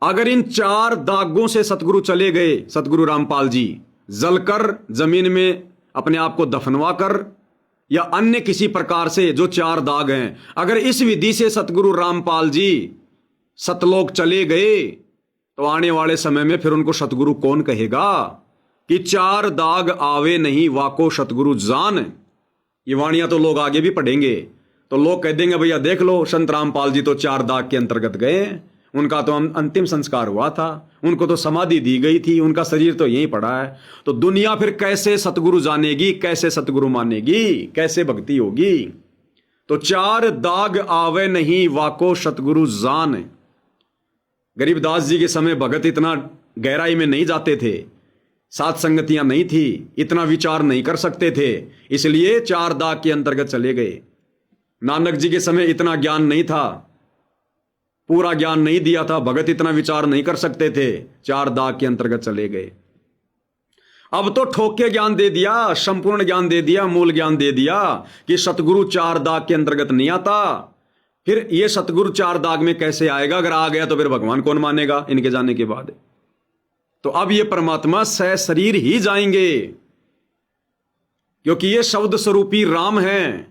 अगर इन 4 दागों से सतगुरु चले गए, सतगुरु रामपाल जी, जलकर जमीन में अपने आप को दफनवा कर या अन्य किसी प्रकार से जो 4 दाग हैं, अगर इस विधि से सतगुरु रामपाल जी सतलोक चले गए तो आने वाले समय में फिर उनको सतगुरु कौन कहेगा कि 4 दाग आवे नहीं वाको सतगुरु जान। ये वाणियां तो लोग आगे भी पढ़ेंगे तो लोग कह देंगे भैया देख लो संत रामपाल जी तो 4 दाग के अंतर्गत गए, उनका तो अंतिम संस्कार हुआ था, उनको तो समाधि दी गई थी, उनका शरीर तो यहीं पड़ा है। तो दुनिया फिर कैसे सतगुरु जानेगी, कैसे सतगुरु मानेगी, कैसे भक्ति होगी? तो 4 दाग आवे नहीं वाको सतगुरु जान। गरीबदास जी के समय भगत इतना गहराई में नहीं जाते थे, सात संगतियां नहीं थी, इतना विचार नहीं कर सकते थे, इसलिए 4 दाग के अंतर्गत चले गए। नानक जी के समय इतना ज्ञान नहीं था, पूरा ज्ञान नहीं दिया था, भगत इतना विचार नहीं कर सकते थे, 4 दाग के अंतर्गत चले गए। अब तो ठोक के ज्ञान दे दिया, संपूर्ण ज्ञान दे दिया, मूल ज्ञान दे दिया कि सतगुरु 4 दाग के अंतर्गत नहीं आता। फिर ये सतगुरु 4 दाग में कैसे आएगा? अगर आ गया तो फिर भगवान कौन मानेगा इनके जाने के बाद? तो अब ये परमात्मा सह शरीर ही जाएंगे, क्योंकि ये शब्द स्वरूपी राम हैं,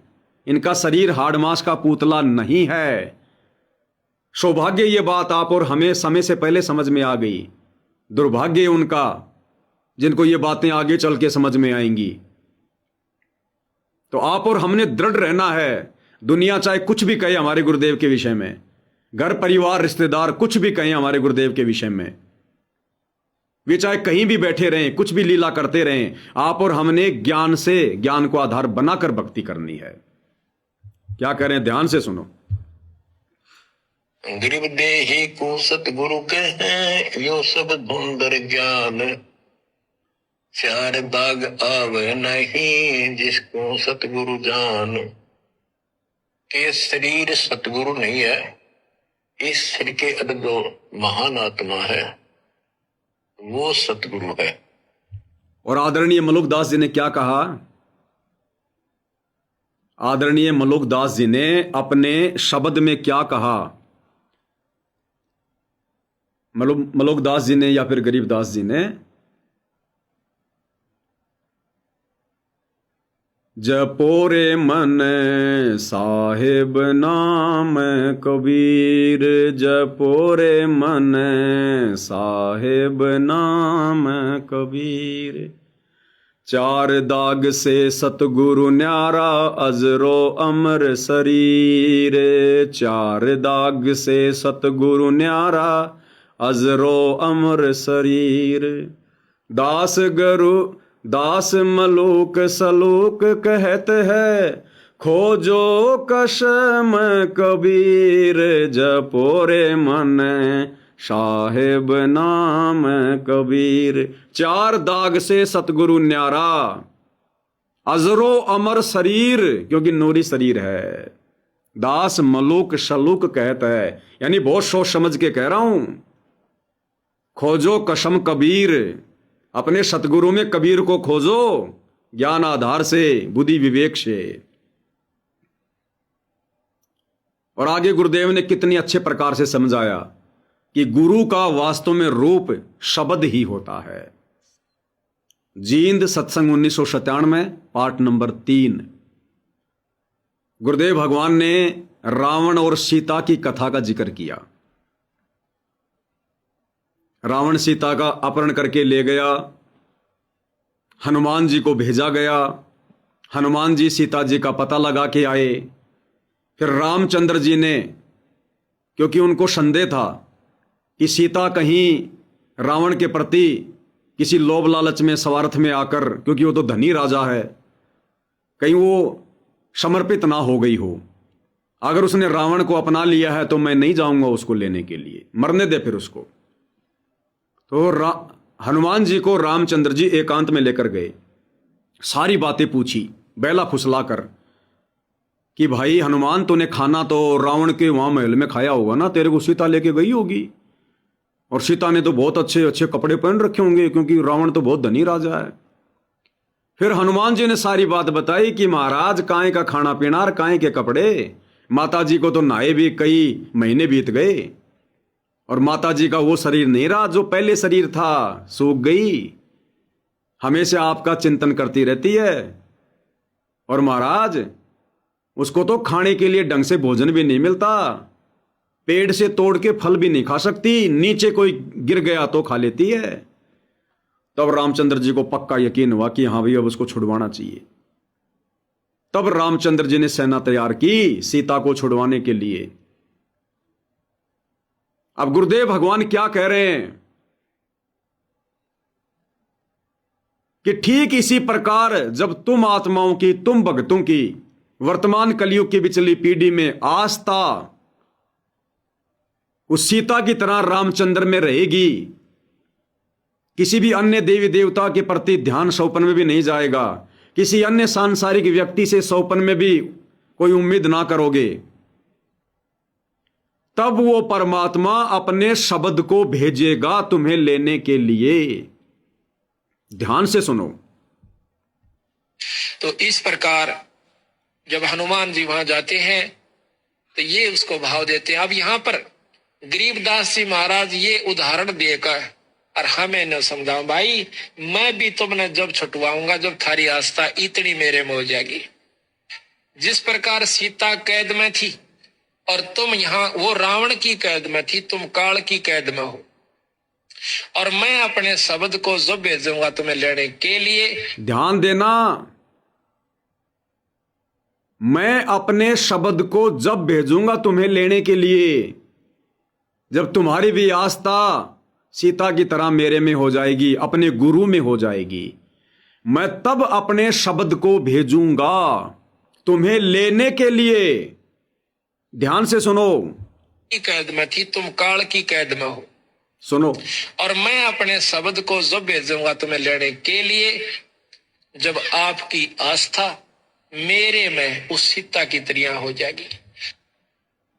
इनका शरीर हाड़ मांस का पुतला नहीं है। सौभाग्य ये बात आप और हमें समय से पहले समझ में आ गई। दुर्भाग्य उनका जिनको ये बातें आगे चल के समझ में आएंगी। तो आप और हमने दृढ़ रहना है। दुनिया चाहे कुछ भी कहे हमारे गुरुदेव के विषय में, घर परिवार रिश्तेदार कुछ भी कहें हमारे गुरुदेव के विषय में, वे चाहे कहीं भी बैठे रहें, कुछ भी लीला करते रहें, आप और हमने ज्ञान से, ज्ञान को आधार बनाकर भक्ति करनी है। क्या करें, ध्यान से सुनो। गरीब देही को सतगुरु कहें, यो सब धुंधर ज्ञान। चार दाग आवे नहीं, जिसको सतगुरु जान। ये शरीर सतगुरु नहीं है, इस शरीर के अंदर जो महान आत्मा है वो सतगुरु है। और आदरणीय मलुकदास जी ने क्या कहा? आदरणीय मलुकदास जी ने अपने शब्द में क्या कहा? मलुकदास जी ने या फिर गरीबदास जी ने, जपो रे मन साहिब नाम कबीर, जपो रे मन साहिब नाम कबीर। चार दाग से सतगुरु न्यारा, अजरो अमर शरीर। चार दाग से सतगुरु न्यारा, अजरो अमर शरीर। दास गुरु दास मलूक सलूक कहत है, खोजो कसम कबीर। जपो रे मन साहिब नाम कबीर। चार दाग से सतगुरु न्यारा, अजरो अमर शरीर, क्योंकि नूरी शरीर है। दास मलूक सलूक कहता है, यानी बहुत सोच समझ के कह रहा हूं। खोजो कसम कबीर, अपने सतगुरु में कबीर को खोजो, ज्ञान आधार से, बुद्धि विवेक से। और आगे गुरुदेव ने कितनी अच्छे प्रकार से समझाया कि गुरु का वास्तव में रूप शब्द ही होता है। जींद सत्संग 1997 पार्ट नंबर 3। गुरुदेव भगवान ने रावण और सीता की कथा का जिक्र किया। रावण सीता का अपहरण करके ले गया, हनुमान जी को भेजा गया, हनुमान जी सीता जी का पता लगा के आए। फिर रामचंद्र जी ने, क्योंकि उनको संदेह था कि सीता कहीं रावण के प्रति किसी लोभ लालच में स्वार्थ में आकर, क्योंकि वो तो धनी राजा है, कहीं वो समर्पित ना हो गई हो। अगर उसने रावण को अपना लिया है तो मैं नहीं जाऊंगा उसको लेने के लिए, मरने दे फिर उसको। तो हनुमान जी को रामचंद्र जी एकांत में लेकर गए, सारी बातें पूछी बैला फुसलाकर कि भाई हनुमान, तूने खाना तो रावण के वहां महल में खाया होगा ना, तेरे को सीता लेके गई होगी, और सीता ने तो बहुत अच्छे अच्छे कपड़े पहन रखे होंगे, क्योंकि रावण तो बहुत धनी राजा है। फिर हनुमान जी ने सारी बात बताई कि महाराज, काहे का खाना पीना और काहे के कपड़े, माता जी को तो नहाए भी कई महीने बीत गए, और माता जी का वो शरीर नहीं रहा जो पहले शरीर था, सूख गई, हमेशा आपका चिंतन करती रहती है। और महाराज, उसको तो खाने के लिए ढंग से भोजन भी नहीं मिलता, पेड़ से तोड़ के फल भी नहीं खा सकती, नीचे कोई गिर गया तो खा लेती है। तब रामचंद्र जी को पक्का यकीन हुआ कि हाँ भाई, अब उसको छुड़वाना चाहिए। तब रामचंद्र जी ने सेना तैयार की सीता को छुड़वाने के लिए। अब गुरुदेव भगवान क्या कह रहे हैं कि ठीक इसी प्रकार जब तुम आत्माओं की, तुम भक्तों की वर्तमान कलयुग की बिचली पीढ़ी में आस्था उस सीता की तरह रामचंद्र में रहेगी, किसी भी अन्य देवी देवता के प्रति ध्यान सौपन में भी नहीं जाएगा, किसी अन्य सांसारिक व्यक्ति से सौपन में भी कोई उम्मीद ना करोगे, तब वो परमात्मा अपने शब्द को भेजेगा तुम्हें लेने के लिए। ध्यान से सुनो। तो इस प्रकार जब हनुमान जी वहां जाते हैं तो ये उसको भाव देते हैं। अब यहाँ पर गरीबदास जी महाराज ये उदाहरण देकर और हमें न समझाओ, भाई मैं भी तुमने जब छुटवाऊंगा जब थारी आस्था इतनी मेरे में हो जाएगी, जिस प्रकार सीता कैद में थी और तुम यहाँ, वो रावण की कैद में थी, तुम काल की कैद में हो, और मैं अपने शब्द को जब भेजूंगा तुम्हें लेने के लिए। ध्यान देना, मैं अपने शब्द को जब भेजूंगा तुम्हें लेने के लिए, जब तुम्हारी भी आस्था सीता की तरह मेरे में हो जाएगी, अपने गुरु में हो जाएगी, मैं तब अपने शब्द को भेजूंगा तुम्हें लेने के लिए। ध्यान से सुनो, की कैद में थी, तुम काल की कैद में हो, सुनो, और मैं अपने शब्द को जब भेजूंगा तुम्हें लेने के लिए, जब आपकी आस्था मेरे में उस सीता की तरह हो जाएगी।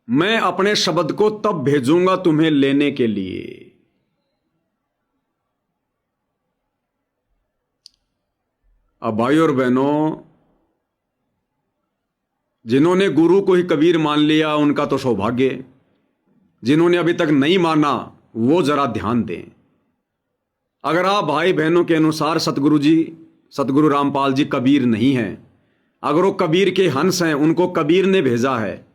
मैं अपने शब्द को तब भेजूंगा तुम्हें लेने के लिए। अब भाई और बहनों, जिन्होंने गुरु को ही कबीर मान लिया उनका तो सौभाग्य, जिन्होंने अभी तक नहीं माना वो जरा ध्यान दें। अगर आप भाई बहनों के अनुसार सतगुरु जी, सतगुरु रामपाल जी कबीर नहीं हैं, अगर वो कबीर के हंस हैं, उनको कबीर ने भेजा है,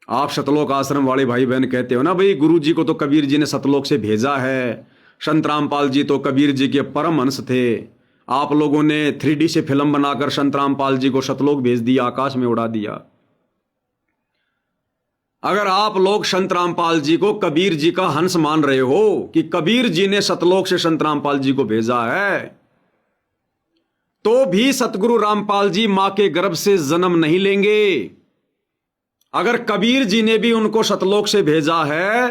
आप सतलोक आश्रम वाले भाई बहन कहते हो ना भाई गुरु जी को तो कबीर जी ने सतलोक से भेजा है, संत रामपाल जी तो कबीर जी के परम हंस थे, आप लोगों ने 3D से फिल्म बनाकर संत रामपाल जी को सतलोक भेज दिया, आकाश में उड़ा दिया। अगर आप लोग संत रामपाल जी को कबीर जी का हंस मान रहे हो कि कबीर जी ने सतलोक से संत रामपाल जी को भेजा है, तो भी सतगुरु रामपाल जी मां के गर्भ से जन्म नहीं लेंगे। अगर कबीर जी ने भी उनको सतलोक से भेजा है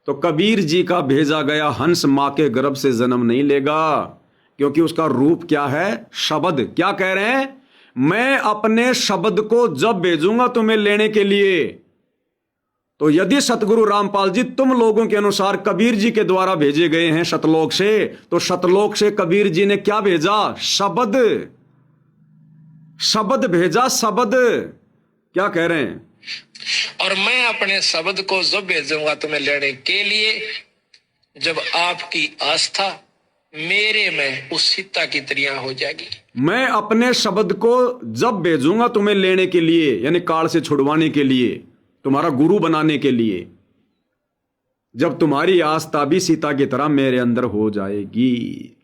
तो कबीर जी का भेजा गया हंस मां के गर्भ से जन्म नहीं लेगा, क्योंकि उसका रूप क्या है? शब्द। क्या कह रहे हैं? मैं अपने शब्द को जब भेजूंगा तुम्हें लेने के लिए। तो यदि सतगुरु रामपाल जी तुम लोगों के अनुसार कबीर जी के द्वारा भेजे गए हैं सतलोक से, तो सतलोक से कबीर जी ने क्या भेजा? शब्द। शब्द भेजा, शब्द। क्या कह रहे हैं? और मैं अपने शब्द को जब भेजूंगा तुम्हें लेने के लिए, जब आपकी आस्था मेरे में उस सीता की तरह हो जाएगी। मैं अपने शब्द को जब भेजूंगा तुम्हें लेने के लिए, यानी काल से छुड़वाने के लिए, तुम्हारा गुरु बनाने के लिए, जब तुम्हारी आस्था भी सीता की तरह मेरे अंदर हो जाएगी।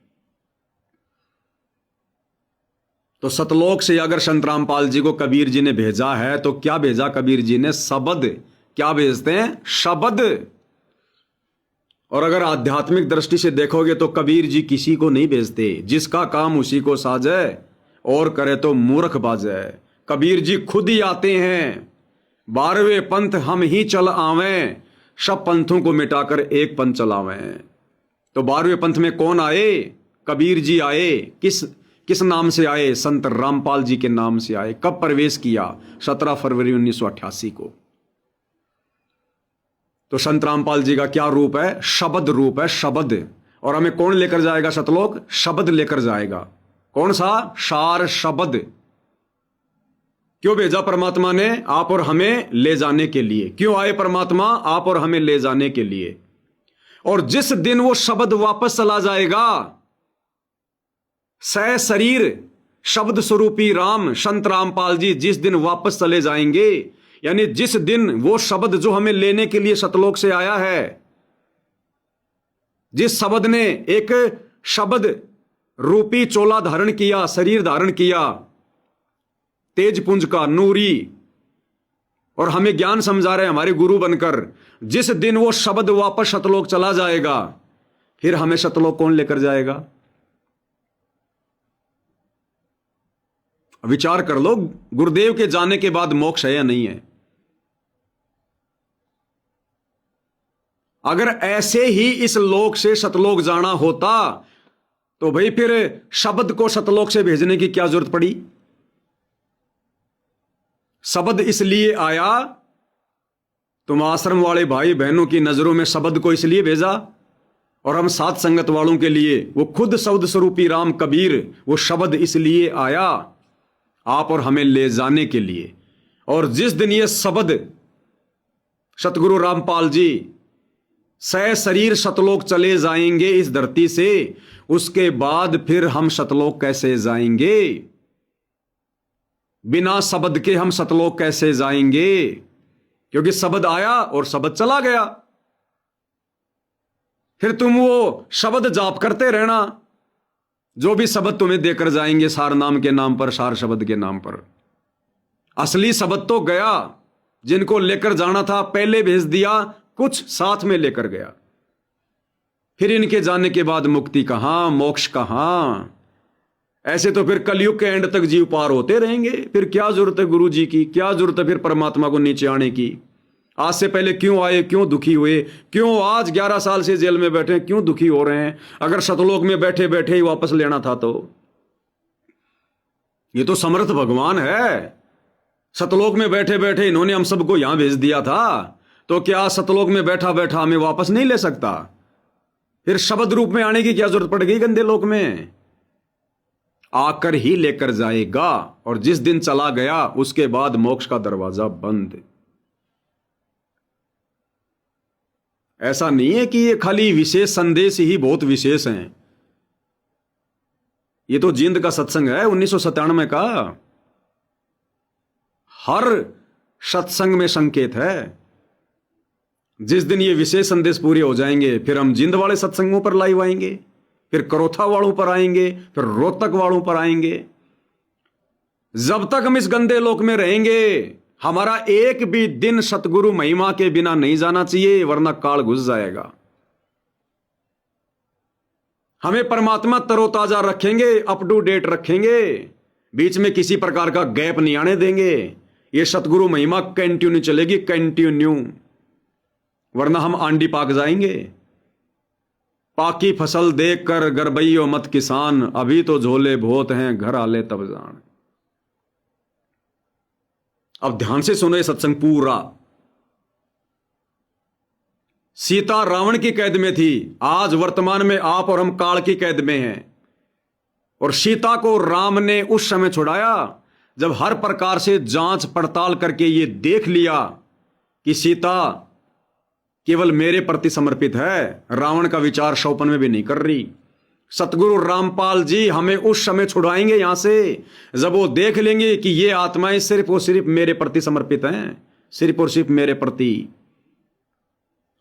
तो सतलोक से अगर संत रामपाल जी को कबीर जी ने भेजा है तो क्या भेजा कबीर जी ने? शब्द। क्या भेजते हैं? शब्द। और अगर आध्यात्मिक दृष्टि से देखोगे तो कबीर जी किसी को नहीं भेजते, जिसका काम उसी को साजे और करे तो मूर्ख बाजे। कबीर जी खुद ही आते हैं, 12वें पंथ हम ही चल आवें, सब पंथों को मिटाकर एक पंथ चलावें। तो 12वें पंथ में कौन आए? कबीर जी आए। किस नाम से आए? संत रामपाल जी के नाम से आए। कब प्रवेश किया? 17 फरवरी 1988 को। तो संत रामपाल जी का क्या रूप है? शब्द रूप है, शब्द। और हमें कौन लेकर जाएगा सतलोक? शब्द लेकर जाएगा। कौन सा? सार शब्द। क्यों भेजा परमात्मा ने? आप और हमें ले जाने के लिए। क्यों आए परमात्मा? आप और हमें ले जाने के लिए। और जिस दिन वो शब्द वापस चला जाएगा, सह शरीर शब्द स्वरूपी राम संत रामपाल जी जिस दिन वापस चले जाएंगे, यानी जिस दिन वो शब्द जो हमें लेने के लिए सतलोक से आया है, जिस शब्द ने एक शब्द रूपी चोला धारण किया, शरीर धारण किया, तेजपुंज का नूरी, और हमें ज्ञान समझा रहे हमारे गुरु बनकर, जिस दिन वो शब्द वापस सतलोक चला जाएगा, फिर हमें सतलोक कौन लेकर जाएगा? विचार कर लो, गुरुदेव के जाने के बाद मोक्ष है या नहीं है? अगर ऐसे ही इस लोक से सतलोक जाना होता तो भाई फिर शब्द को सतलोक से भेजने की क्या जरूरत पड़ी? शब्द इसलिए आया, तुम आश्रम वाले भाई बहनों की नजरों में शब्द को इसलिए भेजा, और हम साथ संगत वालों के लिए वो खुद शब्द स्वरूपी राम कबीर, वो शब्द इसलिए आया आप और हमें ले जाने के लिए। और जिस दिन ये शब्द सतगुरु रामपाल जी सह शरीर सतलोक चले जाएंगे इस धरती से, उसके बाद फिर हम सतलोक कैसे जाएंगे? बिना शब्द के हम सतलोक कैसे जाएंगे, क्योंकि शब्द आया और शब्द चला गया। फिर तुम वो शब्द जाप करते रहना, जो भी शब्द तुम्हें देकर जाएंगे सार नाम के नाम पर, सार शब्द के नाम पर। असली शब्द तो गया, जिनको लेकर जाना था पहले भेज दिया, कुछ साथ में लेकर गया। फिर इनके जाने के बाद मुक्ति कहां, मोक्ष कहां? ऐसे तो फिर कलयुग के एंड तक जीव पार होते रहेंगे। फिर क्या जरूरत है गुरु जी की, क्या जरूरत है फिर परमात्मा को नीचे आने की? आज से पहले क्यों आए, क्यों दुखी हुए, क्यों आज 11 साल से जेल में बैठे, क्यों दुखी हो रहे हैं? अगर सतलोक में बैठे बैठे ही वापस लेना था तो। ये तो समर्थ भगवान है। सतलोक में बैठे बैठे इन्होंने हम सबको यहां भेज दिया था, तो क्या सतलोक में बैठा बैठा हमें वापस नहीं ले सकता? फिर शब्द रूप में आने की क्या जरूरत पड़ गई गंदे लोक में? आकर ही लेकर जाएगा, और जिस दिन चला गया उसके बाद मोक्ष का दरवाजा बंद। ऐसा नहीं है कि ये खाली विशेष संदेश ही बहुत विशेष हैं। ये तो जींद का सत्संग है 1997 का। हर सत्संग में संकेत है। जिस दिन ये विशेष संदेश पूरे हो जाएंगे, फिर हम जिंद वाले सत्संगों पर लाइव आएंगे, फिर करोथा वालों पर आएंगे, फिर रोहतक वालों पर आएंगे। जब तक हम इस गंदे लोक में रहेंगे, हमारा एक भी दिन सतगुरु महिमा के बिना नहीं जाना चाहिए, वरना काल घुस जाएगा। हमें परमात्मा तरोताजा रखेंगे, अप टू डेट रखेंगे, बीच में किसी प्रकार का गैप नहीं आने देंगे। ये सतगुरु महिमा कंटिन्यू चलेगी, कंटिन्यू, वरना हम आंडी पाक जाएंगे। पाकी फसल देखकर गरबैयो मत किसान, अभी तो झोले बहुत हैं घर आले तब जान। अब ध्यान से सुनो ये सत्संग पूरा। सीता रावण की कैद में थी, आज वर्तमान में आप और हम काल की कैद में हैं। और सीता को राम ने उस समय छुड़ाया जब हर प्रकार से जांच पड़ताल करके ये देख लिया कि सीता केवल मेरे प्रति समर्पित है, रावण का विचार शौपन में भी नहीं कर रही। सतगुरु रामपाल जी हमें उस समय छुड़ाएंगे यहां से जब वो देख लेंगे कि ये आत्माएं सिर्फ और सिर्फ मेरे प्रति समर्पित हैं, सिर्फ और सिर्फ मेरे प्रति।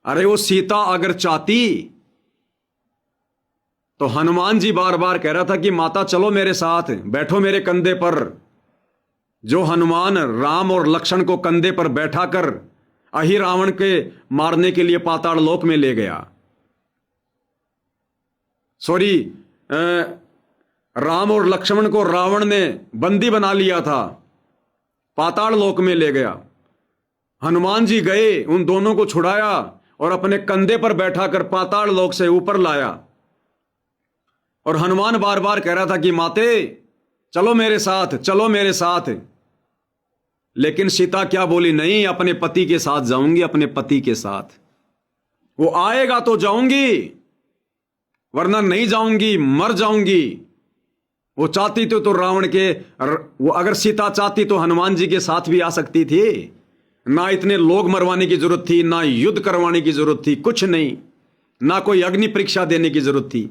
अरे वो सीता अगर चाहती तो हनुमान जी बार बार कह रहा था कि माता चलो मेरे साथ, बैठो मेरे कंधे पर। जो हनुमान राम और लक्ष्मण को कंधे पर बैठा कर अहि रावण के मारने के लिए पाताल लोक में ले गया। सॉरी, राम और लक्ष्मण को रावण ने बंदी बना लिया था, पाताल लोक में ले गया। हनुमान जी गए, उन दोनों को छुड़ाया और अपने कंधे पर बैठा कर पाताल लोक से ऊपर लाया। और हनुमान बार बार कह रहा था कि माते चलो मेरे साथ, चलो मेरे साथ। लेकिन सीता क्या बोली? नहीं, अपने पति के साथ जाऊंगी, अपने पति के साथ। वो आएगा तो जाऊंगी, वरना नहीं जाऊंगी, मर जाऊंगी। वो चाहती तो रावण के, वो अगर सीता चाहती तो हनुमान जी के साथ भी आ सकती थी। ना इतने लोग मरवाने की जरूरत थी, ना युद्ध करवाने की जरूरत थी, कुछ नहीं, ना कोई अग्नि परीक्षा देने की जरूरत थी।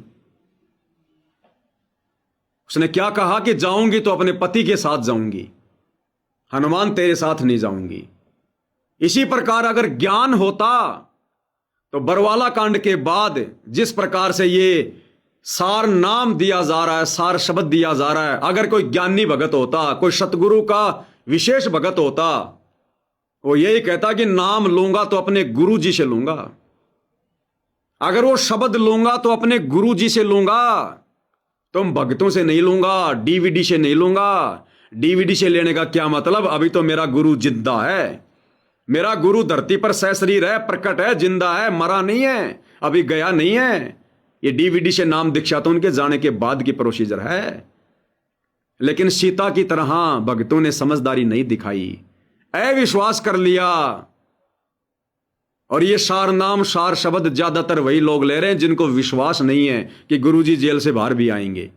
उसने क्या कहा कि जाऊंगी तो अपने पति के साथ जाऊंगी, हनुमान तेरे साथ नहीं जाऊंगी। इसी प्रकार अगर ज्ञान होता तो बरवाला कांड के बाद जिस प्रकार से ये सार नाम दिया जा रहा है, सार शब्द दिया जा रहा है, अगर कोई ज्ञानी भगत होता, कोई सतगुरु का विशेष भगत होता, वो यही कहता कि नाम लूंगा तो अपने गुरु जी से लूंगा। अगर वो शब्द लूंगा तो अपने गुरु जी से लूंगा, तुम भक्तों से नहीं लूंगा, डीवीडी से नहीं लूंगा। डीवीडी से लेने का क्या मतलब? अभी तो मेरा गुरु जिंदा है, मेरा गुरु धरती पर सशरीर है, प्रकट है, जिंदा है, मरा नहीं है, अभी गया नहीं है। ये डीवीडी से नाम दीक्षा तो उनके जाने के बाद की प्रोसीजर है। लेकिन सीता की तरह भक्तों ने समझदारी नहीं दिखाई, अविश्वास कर लिया। और ये सार नाम, सार शब्द ज्यादातर वही लोग ले रहे हैं जिनको विश्वास नहीं है कि गुरुजी जेल से बाहर भी आएंगे।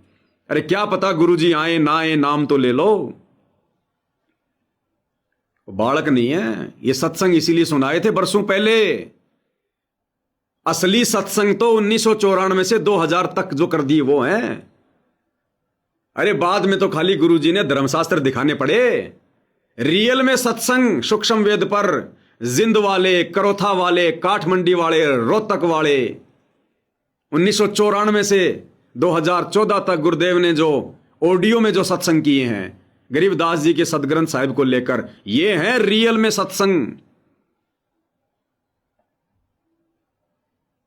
अरे क्या पता गुरुजी आए ना आए, नाम तो ले लो। बालक नहीं है। ये सत्संग इसीलिए सुनाए थे बरसों पहले। असली सत्संग तो 1994 से 2000 तक जो कर दिए वो हैं। अरे बाद में तो खाली गुरुजी ने धर्मशास्त्र दिखाने पड़े, रियल में सत्संग सूक्ष्म वेद पर जिंद वाले, करोथा वाले, काठमंडी वाले, रोहतक वाले 1994 से 2014 तक गुरुदेव ने जो ऑडियो में जो सत्संग किए हैं गरीबदास जी के सदग्रंथ साहिब को लेकर, ये है रियल में सत्संग।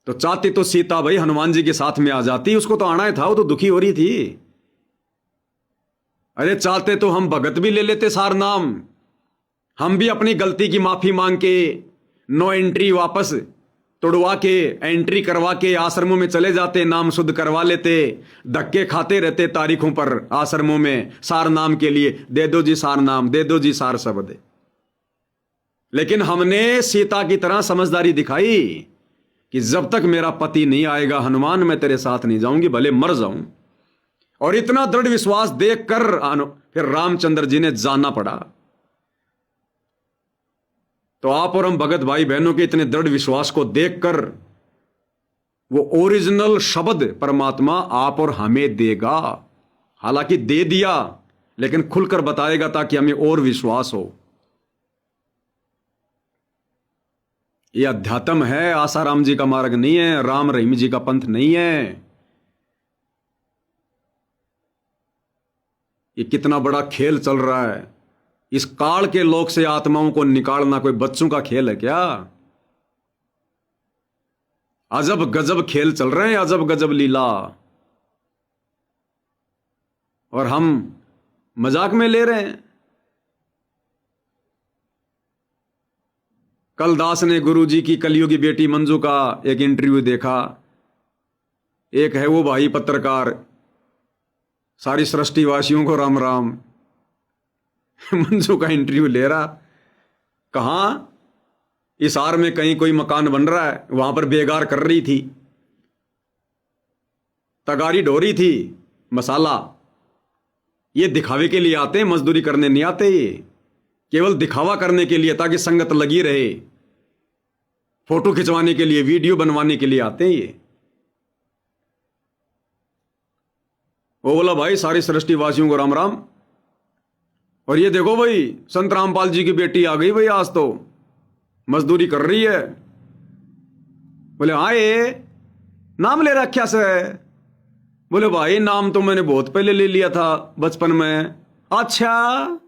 तो चाहती तो सीता भाई हनुमान जी के साथ में आ जाती, उसको तो आना ही था, वो तो दुखी हो रही थी। अरे चाहते तो हम भगत भी ले लेते सार नाम, हम भी अपनी गलती की माफी मांग के नो एंट्री वापस तोड़वा के एंट्री करवा के आश्रमों में चले जाते, नाम शुद्ध करवा लेते, धक्के खाते रहते तारीखों पर आश्रमों में सार नाम के लिए, दे दो जी सार नाम, दे दो जी सार शब्द। लेकिन हमने सीता की तरह समझदारी दिखाई कि जब तक मेरा पति नहीं आएगा हनुमान, मैं तेरे साथ नहीं जाऊंगी, भले मर जाऊं। और इतना दृढ़ विश्वास देखकर फिर रामचंद्र जी ने जाना पड़ा। तो आप और हम भगत भाई बहनों के इतने दृढ़ विश्वास को देखकर वो ओरिजिनल शब्द परमात्मा आप और हमें देगा। हालांकि दे दिया, लेकिन खुलकर बताएगा ताकि हमें और विश्वास हो। ये अध्यात्म है, आसाराम जी का मार्ग नहीं है, राम रहीम जी का पंथ नहीं है। ये कितना बड़ा खेल चल रहा है। इस काल के लोक से आत्माओं को निकालना कोई बच्चों का खेल है क्या? अजब गजब खेल चल रहे हैं, अजब गजब लीला, और हम मजाक में ले रहे हैं। कल दास ने गुरुजी की कलयुगी बेटी मंजू का एक इंटरव्यू देखा। एक है वो भाई पत्रकार, सारी सृष्टिवासियों को राम राम, मंजू का इंटरव्यू ले रहा। कहां? इसार में कहीं कोई मकान बन रहा है, वहां पर बेगार कर रही थी, तगारी ढो रही थी, मसाला। ये दिखावे के लिए आते हैं, मजदूरी करने नहीं आते। ये केवल दिखावा करने के लिए, ताकि संगत लगी रहे, फोटो खिंचवाने के लिए, वीडियो बनवाने के लिए आते हैं ये। वो बोला भाई सारी सृष्टिवासियों को राम राम, और ये देखो भाई संत रामपाल जी की बेटी आ गई भाई, आज तो मजदूरी कर रही है। बोले हाँ, ये नाम ले रखा से? बोले भाई नाम तो मैंने बहुत पहले ले लिया था, बचपन में। अच्छा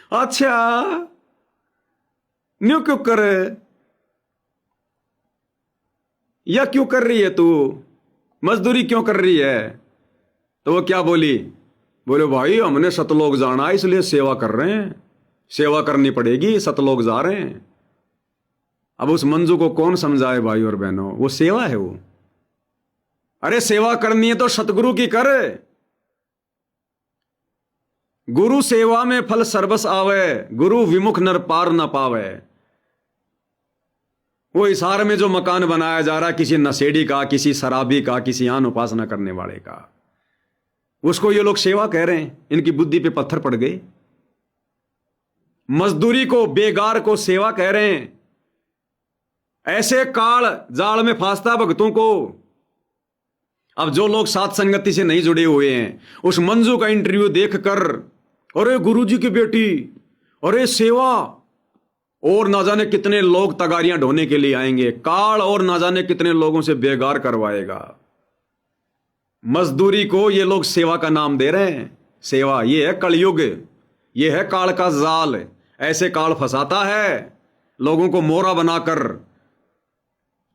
अच्छा, न्यू क्यों करे, या क्यों कर रही है तू, मजदूरी क्यों कर रही है? तो वो क्या बोली? बोले भाई हमने सतलोक जाना है, इसलिए सेवा कर रहे हैं, सेवा करनी पड़ेगी, सतलोक जा रहे हैं। अब उस मंजू को कौन समझाए भाई और बहनों, वो सेवा है वो। अरे सेवा करनी है तो सतगुरु की कर। गुरु सेवा में फल सर्वस आवे, गुरु विमुख नर पार न पावे। वो इशार में जो मकान बनाया जा रहा है किसी नशेड़ी का, किसी शराबी का, किसी आन उपासना करने वाले का, उसको ये लोग सेवा कह रहे हैं। इनकी बुद्धि पे पत्थर पड़ गए। मजदूरी को, बेगार को सेवा कह रहे हैं। ऐसे काल जाल में फांसता भक्तों को। अब जो लोग साथ संगति से नहीं जुड़े हुए हैं, उस मंजू का इंटरव्यू देखकर, अरे गुरुजी की बेटी, अरे सेवा, और ना जाने कितने लोग तगारियां ढोने के लिए आएंगे। काल और ना जाने कितने लोगों से बेगार करवाएगा। मजदूरी को ये लोग सेवा का नाम दे रहे हैं। सेवा ये है कलयुग, ये है काल का जाल। ऐसे काल फंसाता है लोगों को मोरा बनाकर।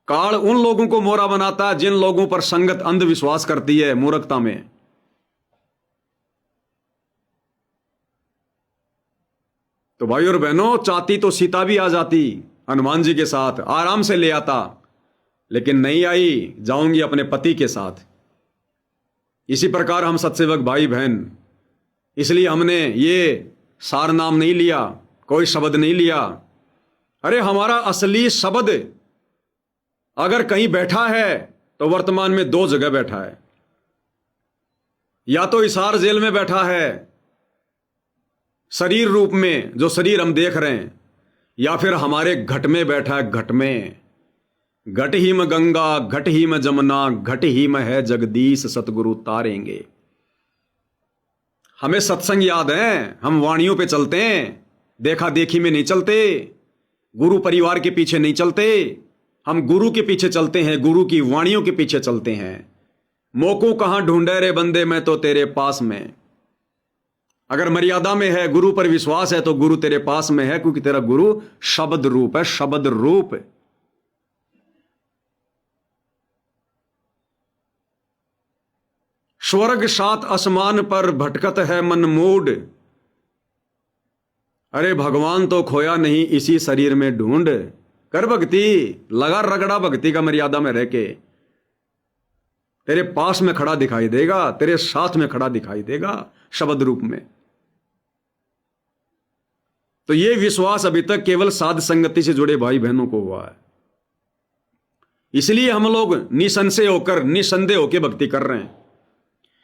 काल उन लोगों को मोरा बनाता है जिन लोगों पर संगत अंधविश्वास करती है, मूर्खता में। तो भाई और बहनों, चाहती तो सीता भी आ जाती, हनुमान जी के साथ आराम से ले आता, लेकिन नहीं आई, जाऊंगी अपने पति के साथ। इसी प्रकार हम सत्सेवक भाई बहन, इसलिए हमने ये सार नाम नहीं लिया, कोई शब्द नहीं लिया। अरे हमारा असली शब्द अगर कहीं बैठा है तो वर्तमान में दो जगह बैठा है। या तो हिसार जेल में बैठा है शरीर रूप में, जो शरीर हम देख रहे हैं, या फिर हमारे घट में बैठा है, घट में। घट ही में गंगा, घट ही में जमुना, घट ही में है जगदीश, सतगुरु तारेंगे। हमें सत्संग याद है, हम वाणियों पे चलते हैं, देखा देखी में नहीं चलते, गुरु परिवार के पीछे नहीं चलते, हम गुरु के पीछे चलते हैं, गुरु की वाणियों के पीछे चलते हैं। मोको कहां ढूंढे रे बंदे, मैं तो तेरे पास में। अगर मर्यादा में है, गुरु पर विश्वास है, तो गुरु तेरे पास में है, क्योंकि तेरा गुरु शब्द रूप है, शब्द रूप। स्वर्ग सात आसमान पर भटकत है मन मूड, अरे भगवान तो खोया नहीं इसी शरीर में ढूंढ। कर भक्ति, लगा रगड़ा भक्ति का मर्यादा में रह के, तेरे पास में खड़ा दिखाई देगा, तेरे साथ में खड़ा दिखाई देगा शब्द रूप में। तो ये विश्वास अभी तक केवल साध संगति से जुड़े भाई बहनों को हुआ है। इसलिए हम लोग निसंशय होकर, निसंदेह होकर भक्ति कर रहे हैं।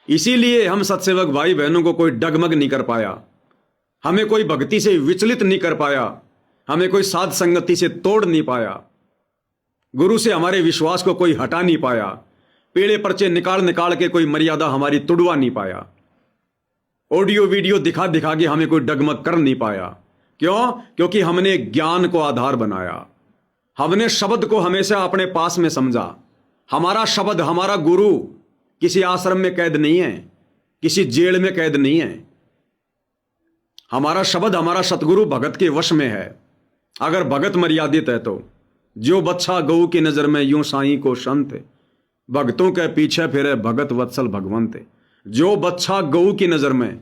इसीलिए हम सत्सेवक भाई बहनों को कोई डगमग नहीं कर पाया, हमें कोई भक्ति से विचलित नहीं कर पाया, हमें कोई साध संगति से तोड़ नहीं पाया, गुरु से हमारे विश्वास को कोई हटा नहीं पाया, पेड़े पर्चे निकाल निकाल के कोई मर्यादा हमारी तुड़वा नहीं पाया, ऑडियो वीडियो दिखा दिखा के हमें कोई डगमग कर नहीं पाया। क्यों? क्योंकि हमने ज्ञान को आधार बनाया, हमने शब्द को हमेशा अपने पास में समझा। हमारा शब्द, हमारा गुरु किसी आश्रम में कैद नहीं है, किसी जेल में कैद नहीं है। हमारा शब्द, हमारा सतगुरु भगत के वश में है। अगर भगत मर्यादित है तो जो बच्चा गऊ की नजर में यूं साईं को संत, भक्तों के पीछे फिरे भगत वत्सल भगवंत। जो बच्चा गऊ की नजर में,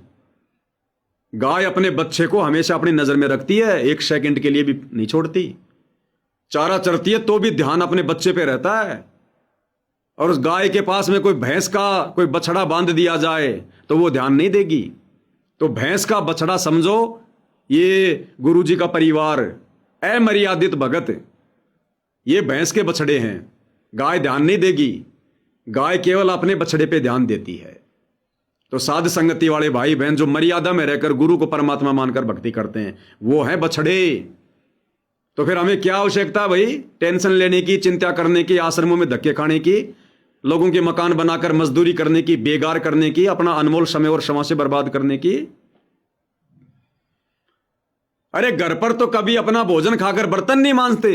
गाय अपने बच्चे को हमेशा अपनी नजर में रखती है, एक सेकंड के लिए भी नहीं छोड़ती। चारा चरती है तो भी ध्यान अपने बच्चे पे रहता है। और उस गाय के पास में कोई भैंस का कोई बछड़ा बांध दिया जाए तो वो ध्यान नहीं देगी। तो भैंस का बछड़ा समझो, ये गुरुजी का परिवार, अमर्यादित भगत, ये भैंस के बछड़े हैं। गाय ध्यान नहीं देगी, गाय केवल अपने बछड़े पे ध्यान देती है। तो साध संगति वाले भाई बहन जो मर्यादा में रहकर गुरु को परमात्मा मानकर भक्ति करते हैं, वो है बछड़े। तो फिर हमें क्या आवश्यकता भाई टेंशन लेने की, चिंता करने की, आश्रमों में धक्के खाने की, लोगों के मकान बनाकर मजदूरी करने की, बेगार करने की, अपना अनमोल समय और समय से बर्बाद करने की। अरे घर पर तो कभी अपना भोजन खाकर बर्तन नहीं मांजते,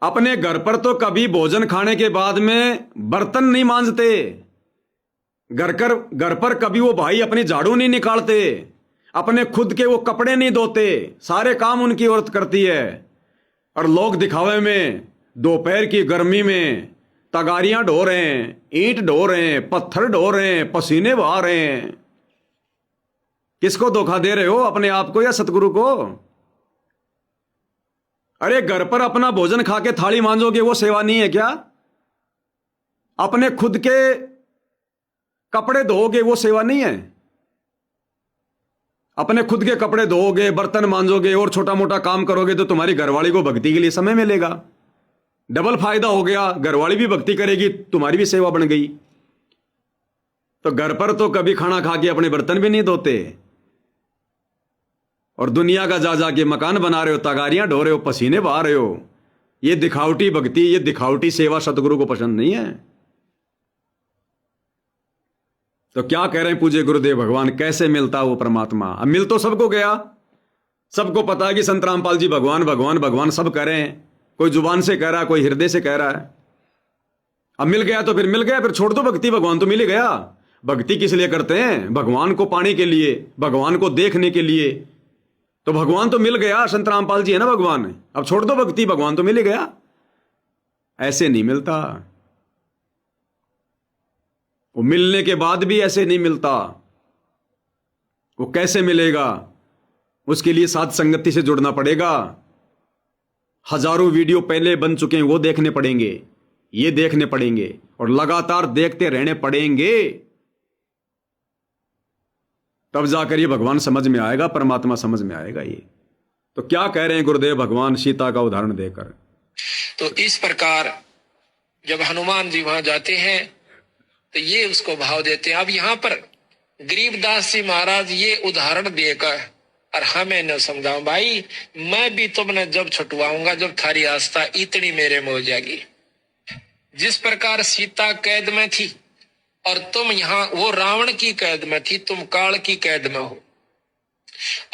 अपने घर पर तो कभी भोजन खाने के बाद में बर्तन नहीं मांजते, घर पर कभी वो भाई अपनी झाड़ू नहीं निकालते, अपने खुद के वो कपड़े नहीं धोते, सारे काम उनकी औरत करती है। और लोग दिखावे में दोपहर की गर्मी में तगारियां ढो रहे हैं, ईंट ढो रहे हैं, पत्थर ढो रहे हैं, पसीने बहा रहे हैं। किसको धोखा दे रहे हो, अपने आप को या सतगुरु को? अरे घर पर अपना भोजन खा के थाली मांजोगे, वो सेवा नहीं है क्या? अपने खुद के कपड़े धोओगे, वो सेवा नहीं है? अपने खुद के कपड़े धोओगे, बर्तन मांजोगे और छोटा मोटा काम करोगे तो तुम्हारी घरवाली को भक्ति के लिए समय मिलेगा, डबल फायदा हो गया। घरवाली भी भक्ति करेगी, तुम्हारी भी सेवा बन गई। तो घर पर तो कभी खाना खा के अपने बर्तन भी नहीं धोते, और दुनिया का जा जाके मकान बना रहे हो, तगारियां ढो रहे हो, पसीने बहा रहे हो। ये दिखावटी भक्ति, ये दिखावटी सेवा सतगुरु को पसंद नहीं है। तो क्या कह रहे हैं पूज्य गुरुदेव भगवान, कैसे मिलता वो परमात्मा? अब मिल तो सबको गया, सबको पता है कि संत रामपाल जी भगवान भगवान भगवान सब कह रहे हैं। कोई जुबान से कह रहा है, कोई हृदय से कह रहा है। अब मिल गया तो फिर मिल गया, फिर छोड़ दो भक्ति, भगवान तो मिल ही गया। भक्ति किस लिए करते हैं? भगवान को पाने के लिए, भगवान को देखने के लिए। तो भगवान तो मिल गया, संत रामपाल जी है ना भगवान, अब छोड़ दो भक्ति, भगवान तो मिल ही गया। ऐसे नहीं मिलता, वो मिलने के बाद भी ऐसे नहीं मिलता। वो कैसे मिलेगा? उसके लिए साध संगति से जुड़ना पड़ेगा। हजारों वीडियो पहले बन चुके हैं, वो देखने पड़ेंगे, ये देखने पड़ेंगे, और लगातार देखते रहने पड़ेंगे। तब जाकर ये भगवान समझ में आएगा, परमात्मा समझ में आएगा। ये तो क्या कह रहे हैं गुरुदेव भगवान सीता का उदाहरण देकर? तो इस प्रकार जब हनुमान जी वहां जाते हैं तो ये उसको भाव देते हैं। अब यहाँ पर गरीबदास जी महाराज ये उदाहरण देकर और हमें न समझाओ भाई, मैं भी तुमने जब छुटवाऊंगा जब थारी आस्था इतनी मेरे में हो जाएगी। जिस प्रकार सीता कैद में थी और तुम यहाँ वो रावण की कैद में थी, तुम काल की कैद में हो,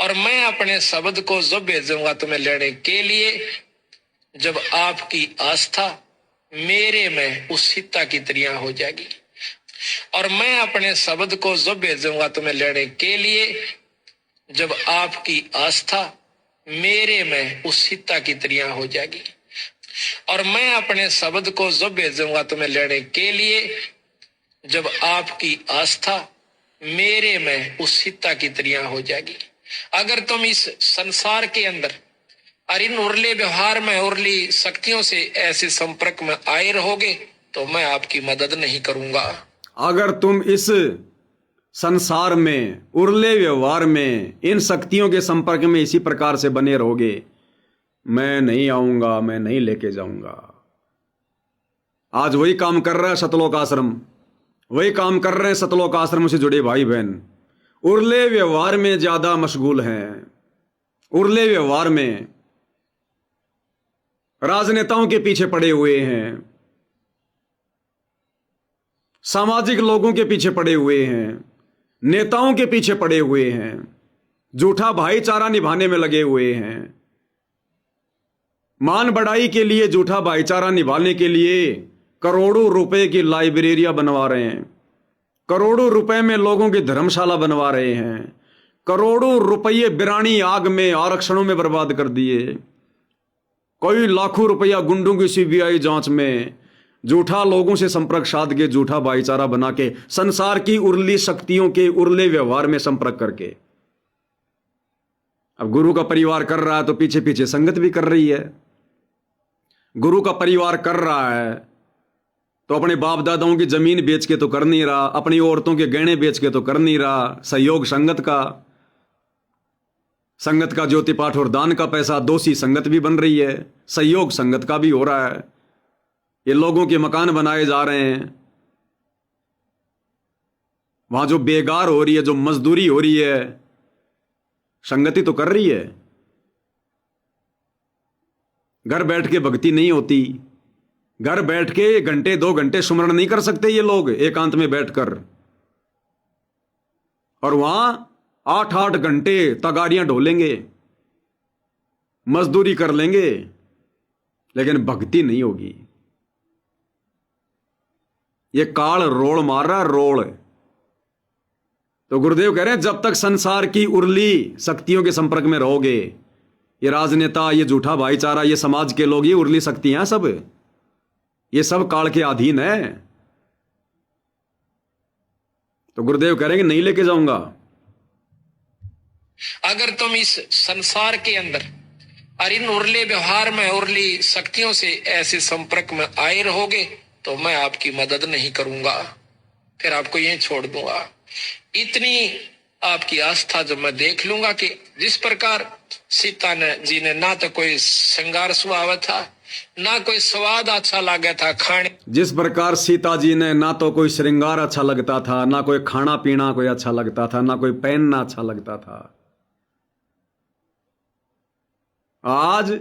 और मैं अपने शब्द को जब भेजूंगा तुम्हें लेने के लिए, जब आपकी आस्था मेरे में उस सीता की तरह हो जाएगी। और मैं अपने शब्द को जब भेजूंगा तुम्हें लेने के लिए, जब आपकी आस्था मेरे में उस सीता की तरह हो जाएगी। और मैं अपने शब्द को जब भेजूंगा तुम्हें लेने के लिए, जब आपकी आस्था मेरे में उस सीता की तरह हो जाएगी। अगर तुम इस संसार के अंदर और इन उर्ले व्यवहार में उर्ली शक्तियों से ऐसे संपर्क में आए रहोगे तो मैं आपकी मदद नहीं करूंगा। अगर तुम इस संसार में उर्ले व्यवहार में इन शक्तियों के संपर्क में इसी प्रकार से बने रहोगे, मैं नहीं आऊंगा, मैं नहीं लेके जाऊंगा। आज वही काम कर रहा है सतलोक आश्रम, वही काम कर रहे हैं सतलोक आश्रम से जुड़े भाई बहन। उर्ले व्यवहार में ज्यादा मशगूल हैं, उर्ले व्यवहार में राजनेताओं के पीछे पड़े हुए हैं, सामाजिक लोगों के पीछे पड़े हुए हैं, नेताओं के पीछे पड़े हुए हैं, झूठा भाईचारा निभाने में लगे हुए हैं, मान बढ़ाई के लिए झूठा भाईचारा निभाने के लिए करोड़ों रुपए की लाइब्रेरियां बनवा रहे हैं, करोड़ों रुपए में लोगों की धर्मशाला बनवा रहे हैं, करोड़ों रुपये बिरानी आग में आरक्षणों में बर्बाद कर दिए, कोई लाखों रुपया गुंडों की सीबीआई जांच में, झूठा लोगों से संपर्क साध के झूठा भाईचारा बना के, संसार की उर्ली शक्तियों के उर्ले व्यवहार में संपर्क करके। अब गुरु का परिवार कर रहा है तो पीछे पीछे संगत भी कर रही है। गुरु का परिवार कर रहा है तो अपने बाप दादाओं की जमीन बेच के तो कर नहीं रहा, अपनी औरतों के गहने बेच के तो कर नहीं रहा। सहयोग संगत का, संगत का ज्योति पाठ और दान का पैसा दोषी संगत भी बन रही है, सहयोग संगत का भी हो रहा है। ये लोगों के मकान बनाए जा रहे हैं, वहां जो बेगार हो रही है, जो मजदूरी हो रही है, संगति तो कर रही है। घर बैठ के भक्ति नहीं होती, घर बैठ के घंटे 2 घंटे सुमरण नहीं कर सकते ये लोग एकांत में बैठकर, और वहां 8-8 घंटे तगाड़ियां ढोलेंगे, मजदूरी कर लेंगे, लेकिन भक्ति नहीं होगी। ये काल रोल मार रहा है, रोल। तो गुरुदेव कह रहे हैं जब तक संसार की उर्ली शक्तियों के संपर्क में रहोगे, ये राजनेता, ये झूठा भाईचारा, ये समाज के लोग, ये उर्ली शक्तियां सब, ये सब काल के अधीन है। तो गुरुदेव कह रहे हैं कि नहीं लेके जाऊंगा। अगर तुम इस संसार के अंदर और इन उर्ले व्यवहार में उर्ली शक्तियों से ऐसे संपर्क में आए रहोगे तो मैं आपकी मदद नहीं करूंगा, फिर आपको यहीं छोड़ दूंगा। इतनी आपकी आस्था जब मैं देख लूंगा कि जिस प्रकार सीता जी ने ना तो कोई श्रृंगार सुहावा था, ना कोई स्वाद अच्छा लगा था खाने, जिस प्रकार सीता जी ने ना तो कोई श्रृंगार अच्छा लगता था, ना कोई खाना पीना कोई अच्छा लगता था, ना कोई पहनना अच्छा लगता था, आज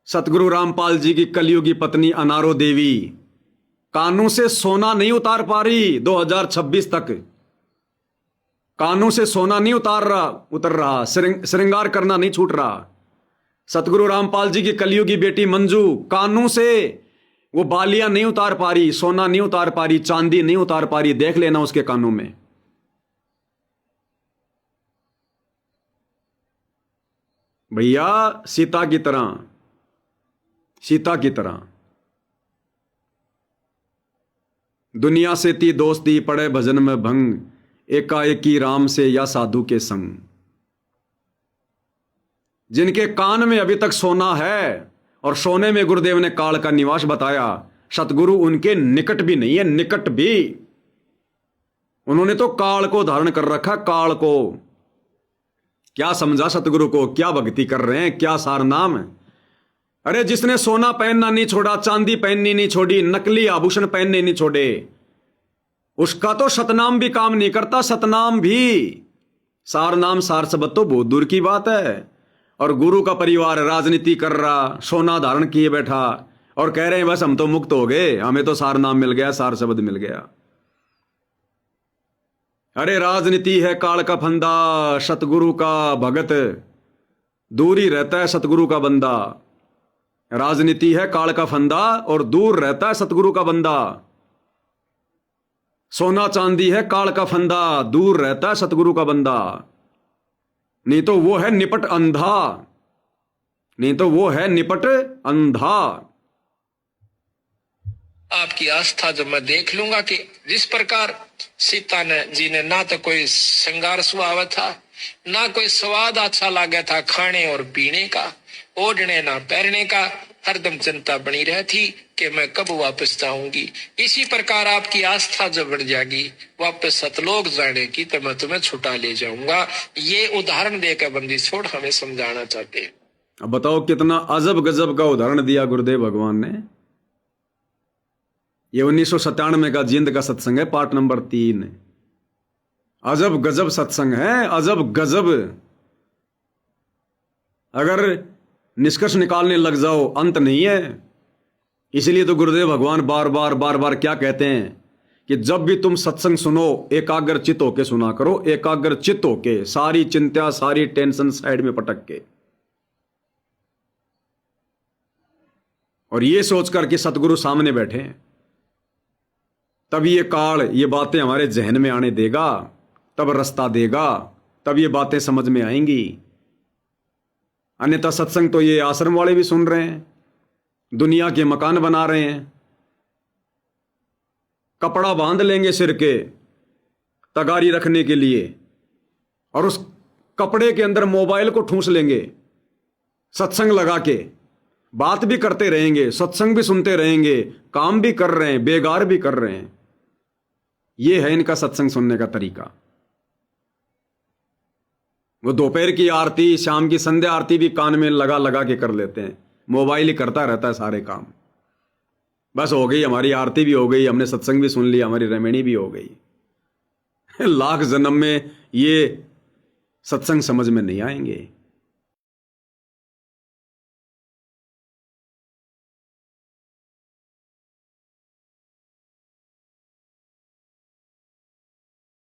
सतगुरु रामपाल जी की कलयुगी पत्नी अनारो देवी कानों से सोना नहीं उतार पा रही। 2026 तक कानों से सोना नहीं उतर रहा, श्रृंगार करना नहीं छूट रहा। सतगुरु रामपाल जी की कलयुगी बेटी मंजू कानों से वो बालियां नहीं उतार पा रही, सोना नहीं उतार पा रही, चांदी नहीं उतार पा रही। देख लेना उसके कानों में। भैया सीता की तरह, सीता की तरह दुनिया से ती दोस्ती, पड़े भजन में भंग, एकाएकी राम से या साधु के संग। जिनके कान में अभी तक सोना है और सोने में गुरुदेव ने काल का निवास बताया, सतगुरु उनके निकट भी नहीं है, निकट भी। उन्होंने तो काल को धारण कर रखा, काल को। क्या समझा सतगुरु को, क्या भक्ति कर रहे हैं, क्या सार नाम है। अरे जिसने सोना पहनना नहीं छोड़ा, चांदी पहननी नहीं छोड़ी, नकली आभूषण पहनने नहीं छोड़े, उसका तो सतनाम भी काम नहीं करता। सतनाम भी सार नाम सार शब्द तो बहुत दूर की बात है। और गुरु का परिवार राजनीति कर रहा, सोना धारण किए बैठा और कह रहे हैं बस हम तो मुक्त हो गए, हमें तो सार नाम मिल गया, सार शब्द मिल गया। अरे राजनीति है काल का फंदा, सतगुरु का भगत दूर ही रहता है सतगुरु का बंदा। राजनीति है काल का फंदा और दूर रहता है सतगुरु का बंदा। सोना चांदी है काल का फंदा, दूर रहता है सतगुरु का बंदा। नहीं तो वो है निपट अंधा, नहीं तो वो है निपट अंधा। आपकी आस्था जब मैं देख लूंगा कि जिस प्रकार सीता ने जी ने ना तो कोई श्रृंगार सुहावा था, ना कोई स्वाद अच्छा लगा था खाने और पीने का, ओढ़ने ना पहनने का, हरदम चिंता बनी रहती कि मैं कब वापस जाऊंगी। इसी प्रकार आपकी आस्था जब बढ़ जाएगी, वापस सतलोक जाने की, तो मैं तुम्हें छुटा ले जाऊंगा। ये उदाहरण देकर बंदी छोड़ हमें समझाना चाहते हैं। अब बताओ कितना अजब गजब का उदाहरण दिया गुरुदेव भगवान ने। ये 1997 का जींद का सत्संग है, पार्ट नंबर 3। अजब गजब सत्संग है, अजब गजब। अगर निष्कर्ष निकालने लग जाओ अंत नहीं है। इसलिए तो गुरुदेव भगवान बार बार क्या कहते हैं कि जब भी तुम सत्संग सुनो एकाग्र चित्त होके सुना करो, एकाग्र चित्त होके, सारी चिंता सारी टेंशन साइड में पटक के, और ये सोचकर कि सतगुरु सामने बैठे हैं। तब ये काल ये बातें हमारे जहन में आने देगा, तब रास्ता देगा, तब ये बातें समझ में आएंगी। अन्यथा सत्संग तो ये आश्रम वाले भी सुन रहे हैं, दुनिया के मकान बना रहे हैं, कपड़ा बांध लेंगे सिर के तगारी रखने के लिए और उस कपड़े के अंदर मोबाइल को ठूंस लेंगे, सत्संग लगा के बात भी करते रहेंगे, सत्संग भी सुनते रहेंगे, काम भी कर रहे हैं, बेगार भी कर रहे हैं। ये है इनका सत्संग सुनने का तरीका। वो दोपहर की आरती, शाम की संध्या आरती भी कान में लगा लगा के कर लेते हैं, मोबाइल ही करता रहता है सारे काम। बस हो गई हमारी आरती भी हो गई, हमने सत्संग भी सुन लिया, हमारी रमणी भी हो गई। लाख जन्म में ये सत्संग समझ में नहीं आएंगे।